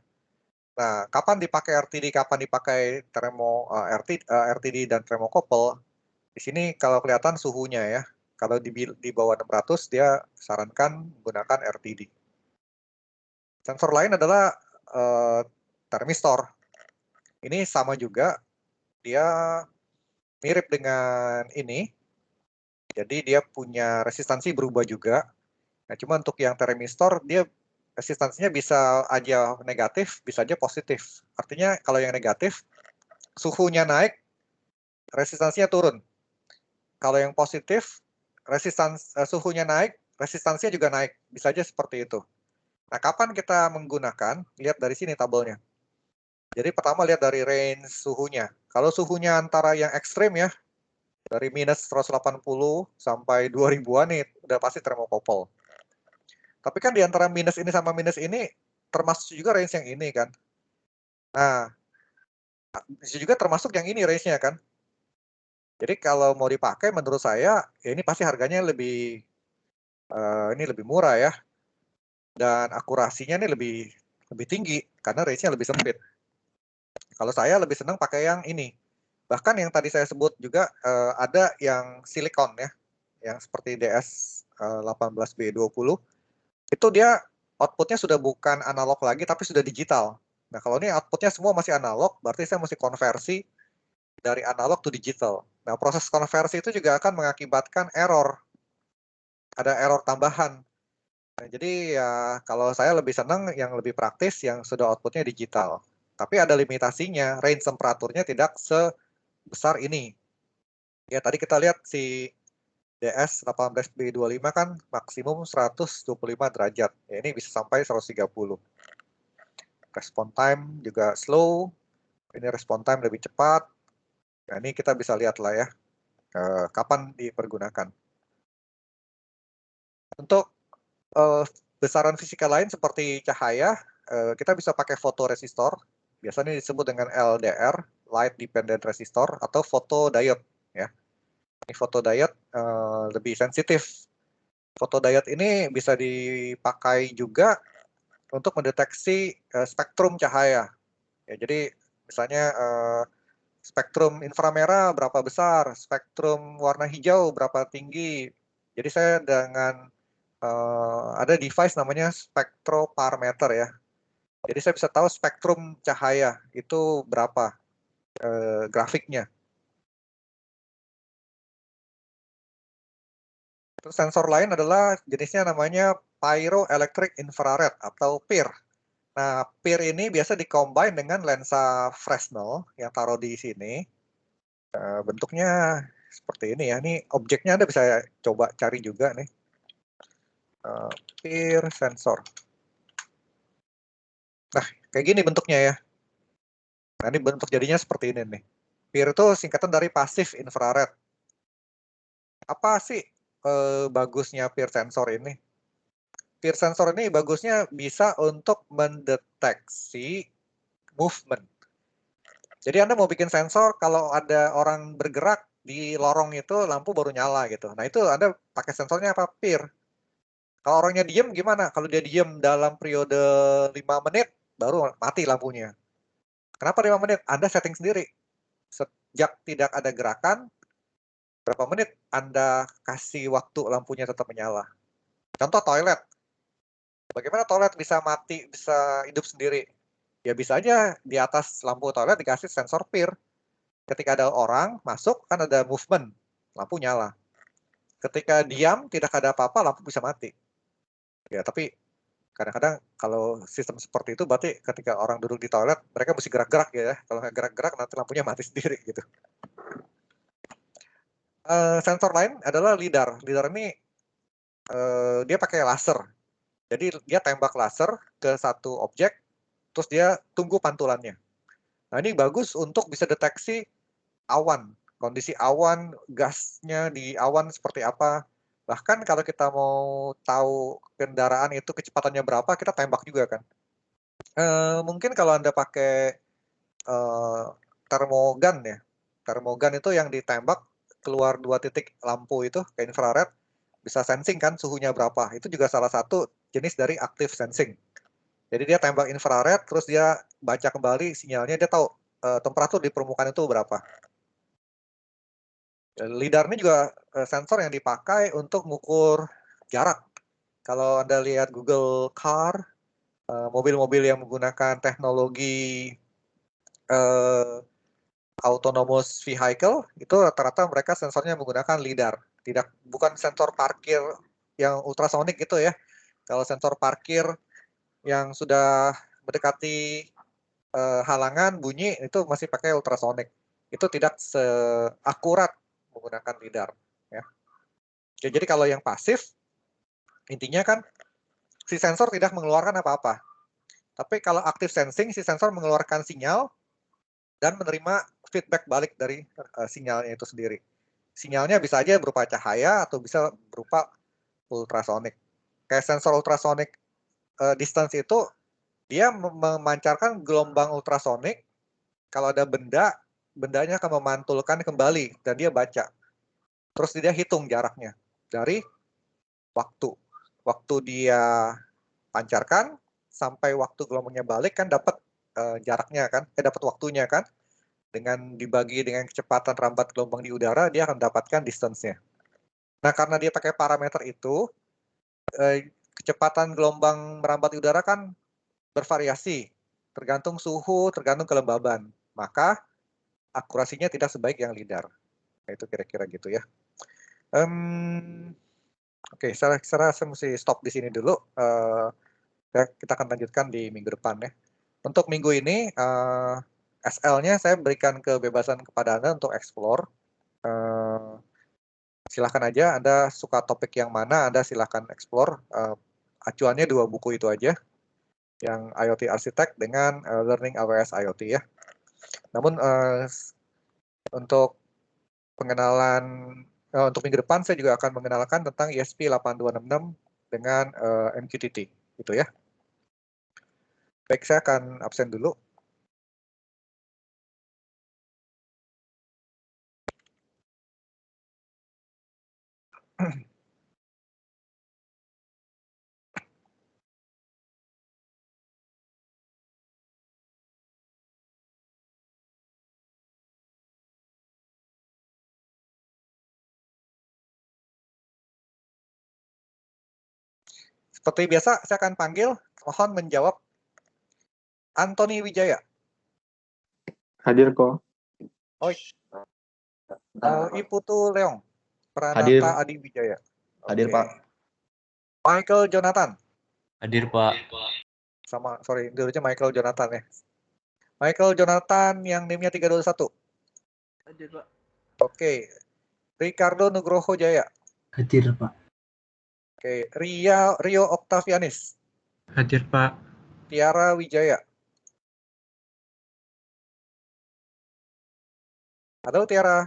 Nah, kapan dipakai RTD, kapan dipakai RTD dan thermocouple? Di sini kalau kelihatan suhunya ya. Kalau di bawah 600 dia sarankan menggunakan RTD. Sensor lain adalah termistor. Ini sama juga, dia mirip dengan ini. Jadi dia punya resistansi berubah juga. Nah, cuma untuk yang termistor dia resistansinya bisa aja negatif, bisa aja positif. Artinya kalau yang negatif suhunya naik, resistansinya turun. Kalau yang positif, suhunya naik, resistansinya juga naik. Bisa aja seperti itu. Nah, kapan kita menggunakan? Lihat dari sini tabelnya. Jadi pertama lihat dari range suhunya. Kalau suhunya antara yang ekstrim ya, dari minus 180 sampai 2000-an nih, udah pasti thermocouple. Tapi kan di antara minus ini sama minus ini, termasuk juga range yang ini kan. Nah, juga termasuk yang ini range-nya kan. Jadi kalau mau dipakai menurut saya, ya ini pasti harganya lebih ini lebih murah ya. Dan akurasinya ini lebih tinggi karena range-nya lebih sempit. Kalau saya lebih senang pakai yang ini. Bahkan yang tadi saya sebut juga ada yang silikon ya, yang seperti DS18B20. Itu dia outputnya sudah bukan analog lagi tapi sudah digital. Nah kalau ini outputnya semua masih analog, berarti saya mesti konversi dari analog to digital. Nah proses konversi itu juga akan mengakibatkan error. Ada error tambahan. Nah, jadi ya kalau saya lebih senang yang lebih praktis yang sudah outputnya digital. Tapi ada limitasinya, range temperaturnya tidak sebesar ini. Ya tadi kita lihat si DS18B25 kan maksimum 125 derajat. Ya, ini bisa sampai 130. Respon time juga slow. Ini respon time lebih cepat. Nah, ini kita bisa lihat lah ya kapan dipergunakan. Untuk besaran fisika lain seperti cahaya, kita bisa pakai fotoresistor. Biasanya disebut dengan LDR, Light Dependent Resistor, atau fotodiode. Ya. Ini fotodiode lebih sensitif. Fotodiode ini bisa dipakai juga untuk mendeteksi spektrum cahaya. Ya, jadi misalnya spektrum inframerah berapa besar, spektrum warna hijau berapa tinggi. Jadi saya dengan ada device namanya spektroparometer ya. Jadi saya bisa tahu spektrum cahaya itu berapa grafiknya. Terus sensor lain adalah jenisnya namanya pyroelectric infrared atau PIR. Nah, PIR ini biasa dikombin dengan lensa Fresnel yang taruh di sini. Bentuknya seperti ini ya. Ini objeknya Anda bisa coba cari juga nih. PIR sensor. Nah, kayak gini bentuknya ya. Nah, ini bentuk jadinya seperti ini nih. PIR itu singkatan dari Passive Infrared. Apa sih bagusnya PIR sensor ini? PIR sensor ini bagusnya bisa untuk mendeteksi movement. Jadi Anda mau bikin sensor, kalau ada orang bergerak di lorong itu, lampu baru nyala gitu. Nah itu Anda pakai sensornya apa? PIR. Kalau orangnya diem gimana? Kalau dia diem dalam periode 5 menit, baru mati lampunya. Kenapa 5 menit? Anda setting sendiri. Sejak tidak ada gerakan, berapa menit Anda kasih waktu lampunya tetap menyala. Contoh toilet. Bagaimana toilet bisa mati, bisa hidup sendiri? Ya bisa aja di atas lampu toilet dikasih sensor PIR. Ketika ada orang masuk, kan ada movement, lampu nyala. Ketika diam, tidak ada apa-apa, lampu bisa mati. Ya, tapi kadang-kadang kalau sistem seperti itu, berarti ketika orang duduk di toilet, mereka mesti gerak-gerak ya. Kalau nggak gerak-gerak, nanti lampunya mati sendiri gitu. Sensor lain adalah LiDAR. LiDAR ini dia pakai laser. Jadi dia tembak laser ke satu objek, terus dia tunggu pantulannya. Nah ini bagus untuk bisa deteksi awan, kondisi awan, gasnya di awan seperti apa. Bahkan kalau kita mau tahu kendaraan itu kecepatannya berapa, kita tembak juga kan. Mungkin kalau Anda pakai termogan ya. Termogan itu yang ditembak keluar 2 titik lampu itu ke infrared, bisa sensing kan suhunya berapa. Itu juga salah satu jenis dari active sensing. Jadi dia tembak infrared, terus dia baca kembali sinyalnya, dia tahu temperatur di permukaan itu berapa. LiDAR ini juga sensor yang dipakai untuk mengukur jarak. Kalau Anda lihat Google Car, mobil-mobil yang menggunakan teknologi autonomous vehicle, itu rata-rata mereka sensornya menggunakan LiDAR. Bukan sensor parkir yang ultrasonik gitu ya. Kalau sensor parkir yang sudah mendekati halangan, bunyi, itu masih pakai ultrasonik. Itu tidak seakurat menggunakan LiDAR. Ya. Jadi kalau yang pasif, intinya kan si sensor tidak mengeluarkan apa-apa. Tapi kalau active sensing, si sensor mengeluarkan sinyal dan menerima feedback balik dari sinyalnya itu sendiri. Sinyalnya bisa aja berupa cahaya atau bisa berupa ultrasonik. Kayak sensor ultrasonik distance itu, dia memancarkan gelombang ultrasonik. Kalau ada bendanya akan memantulkan kembali dan dia baca. Terus dia hitung jaraknya dari waktu. Waktu dia pancarkan sampai waktu gelombangnya balik kan dapat jaraknya kan, dapat waktunya kan. Dengan dibagi dengan kecepatan rambat gelombang di udara, dia akan dapatkan distance-nya. Nah, karena dia pakai parameter itu, kecepatan gelombang merambat di udara kan bervariasi, tergantung suhu, tergantung kelembaban. Maka akurasinya tidak sebaik yang LiDAR. Nah, itu kira-kira gitu ya. Oke, saya mesti stop di sini dulu. Kita akan lanjutkan di minggu depan ya. Untuk minggu ini, SL-nya saya berikan kebebasan kepada Anda untuk explore. Silahkan aja, Anda suka topik yang mana, Anda silahkan explore. Acuannya 2 buku itu aja, yang IoT Architect dengan Learning AWS IoT ya. Namun untuk pengenalan, untuk minggu depan saya juga akan mengenalkan tentang ESP8266 dengan MQTT, gitu ya. Baik, saya akan absen dulu. Seperti biasa, saya akan panggil, mohon menjawab Anthony Wijaya. Hadir kok. Oh, Iputu Leong, Hadir. Pranata Adi Wijaya. Hadir, Oke. Pak. Michael Jonathan. Hadir, Pak. Sama, sorry, dulunya Michael Jonathan ya. Michael Jonathan yang NIM-nya 321. Hadir, Pak. Oke. Ricardo Nugroho Jaya. Hadir, Pak. Oke. Rio Octavianis. Hadir, Pak. Tiara Wijaya. Halo Tiara.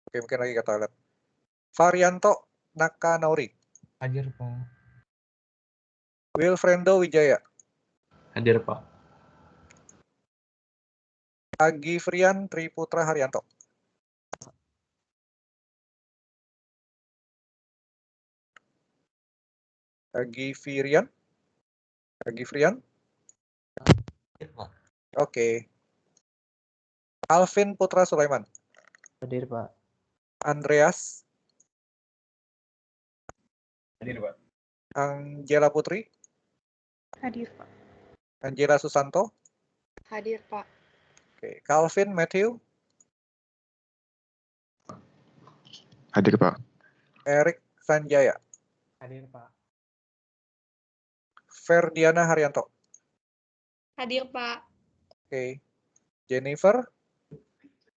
Oke, mungkin lagi ke toilet. Varianto Nakanauri. Hadir, Pak. Wilfrendo Wijaya. Hadir, Pak. Agi Frian Triputra Haryanto. Agi Frian. Hadir, Pak. Oke. Alvin Putra Sulaiman. Hadir, Pak. Andreas. Hadir, Pak. Angela Putri. Hadir, Pak. Angela Susanto. Hadir, Pak. Oke. Calvin Matthew. Hadir, Pak. Erik Sanjaya. Hadir, Pak. Ferdiana Haryanto. Hadir, Pak. Oke. Jennifer.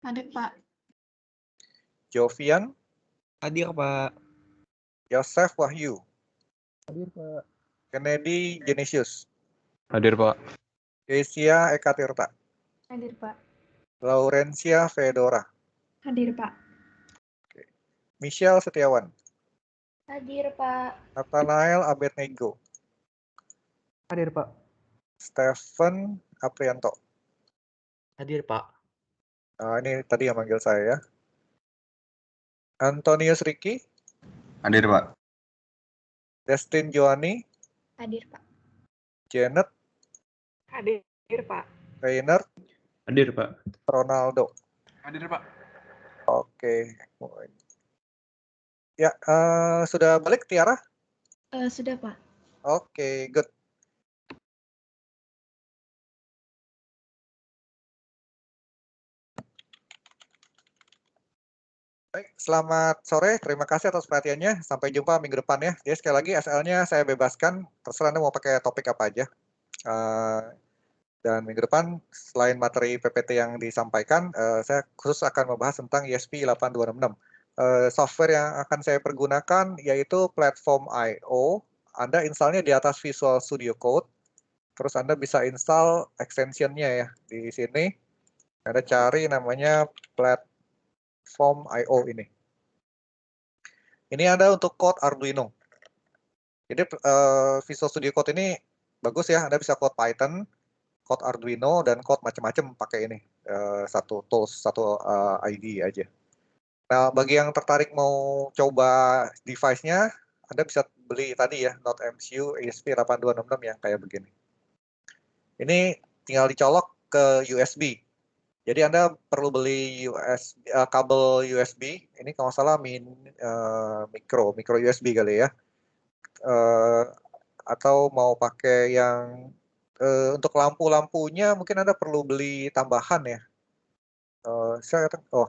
Hadir, Pak. Jovian. Hadir, Pak. Yosef Wahyu. Hadir, Pak. Kennedy Genesius. Hadir, Pak. Kesia Eka Tirta. Hadir, Pak. Laurencia Fedora. Hadir, Pak. Michelle Setiawan. Hadir, Pak. Nathanael Abednego. Hadir, Pak. Stephen Aprianto. Hadir, Pak. Ini tadi yang manggil saya ya. Antonius Ricky. Hadir, Pak. Destin Joani. Hadir, Pak. Janet. Hadir, Pak. Rainer. Hadir, Pak. Ronaldo. Hadir, Pak. Oke. Ya, sudah balik Tiara? Sudah, Pak. Oke, good. Baik, selamat sore. Terima kasih atas perhatiannya. Sampai jumpa minggu depan ya. Jadi sekali lagi SL-nya saya bebaskan. Terserah Anda mau pakai topik apa aja. Dan minggu depan selain materi PPT yang disampaikan, saya khusus akan membahas tentang ESP8266. Software yang akan saya pergunakan yaitu platform I/O. Anda installnya di atas Visual Studio Code. Terus Anda bisa install extension-nya ya. Di sini Anda cari namanya platform I/O ini. Ini ada untuk code Arduino. Jadi Visual Studio Code ini bagus ya. Anda bisa code Python, code Arduino, dan code macam-macam pakai ini. Satu tools, satu ID aja. Nah, bagi yang tertarik mau coba device-nya, Anda bisa beli tadi ya, Node MCU ESP8266 yang kayak begini. Ini tinggal dicolok ke USB. Jadi Anda perlu beli kabel USB. Ini kalau salah micro USB kali ya. Atau mau pakai yang untuk lampu-lampunya mungkin Anda perlu beli tambahan ya.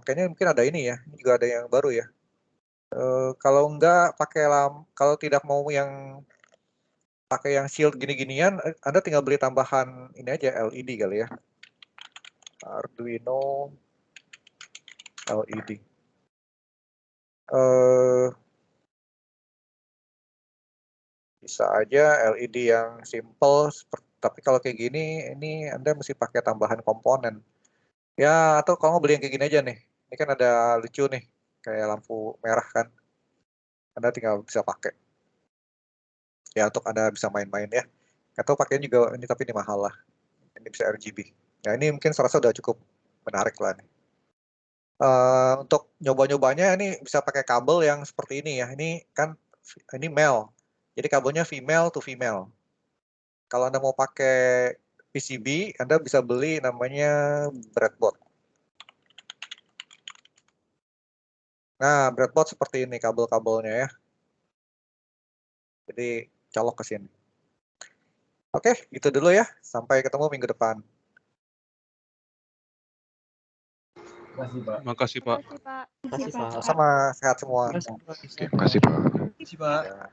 Kayaknya mungkin ada ini ya. Ini juga ada yang baru ya. Kalau enggak kalau tidak mau yang pakai yang shield gini-ginian, Anda tinggal beli tambahan ini aja LED kali ya. Arduino LED. Bisa aja LED yang simple, tapi kalau kayak gini, ini Anda mesti pakai tambahan komponen. Ya, atau kalau mau beli yang kayak gini aja nih. Ini kan ada lucu nih, kayak lampu merah kan. Anda tinggal bisa pakai. Ya, untuk Anda bisa main-main ya. Atau pakainya juga ini, tapi ini mahal lah. Ini bisa RGB. Nah, ini mungkin saya rasa udah cukup menarik lah nih. Untuk nyoba-nyobanya ini bisa pakai kabel yang seperti ini ya. Ini kan ini male. Jadi kabelnya female to female. Kalau Anda mau pakai PCB, Anda bisa beli namanya breadboard. Nah, breadboard seperti ini kabel-kabelnya ya. Jadi colok ke sini. Oke, itu dulu ya. Sampai ketemu minggu depan. Makasih, Pak. Makasih, Pak. Makasih, Pak. Sama sehat semua. Terima kasih, Pak. Terima kasih, Pak. Ya.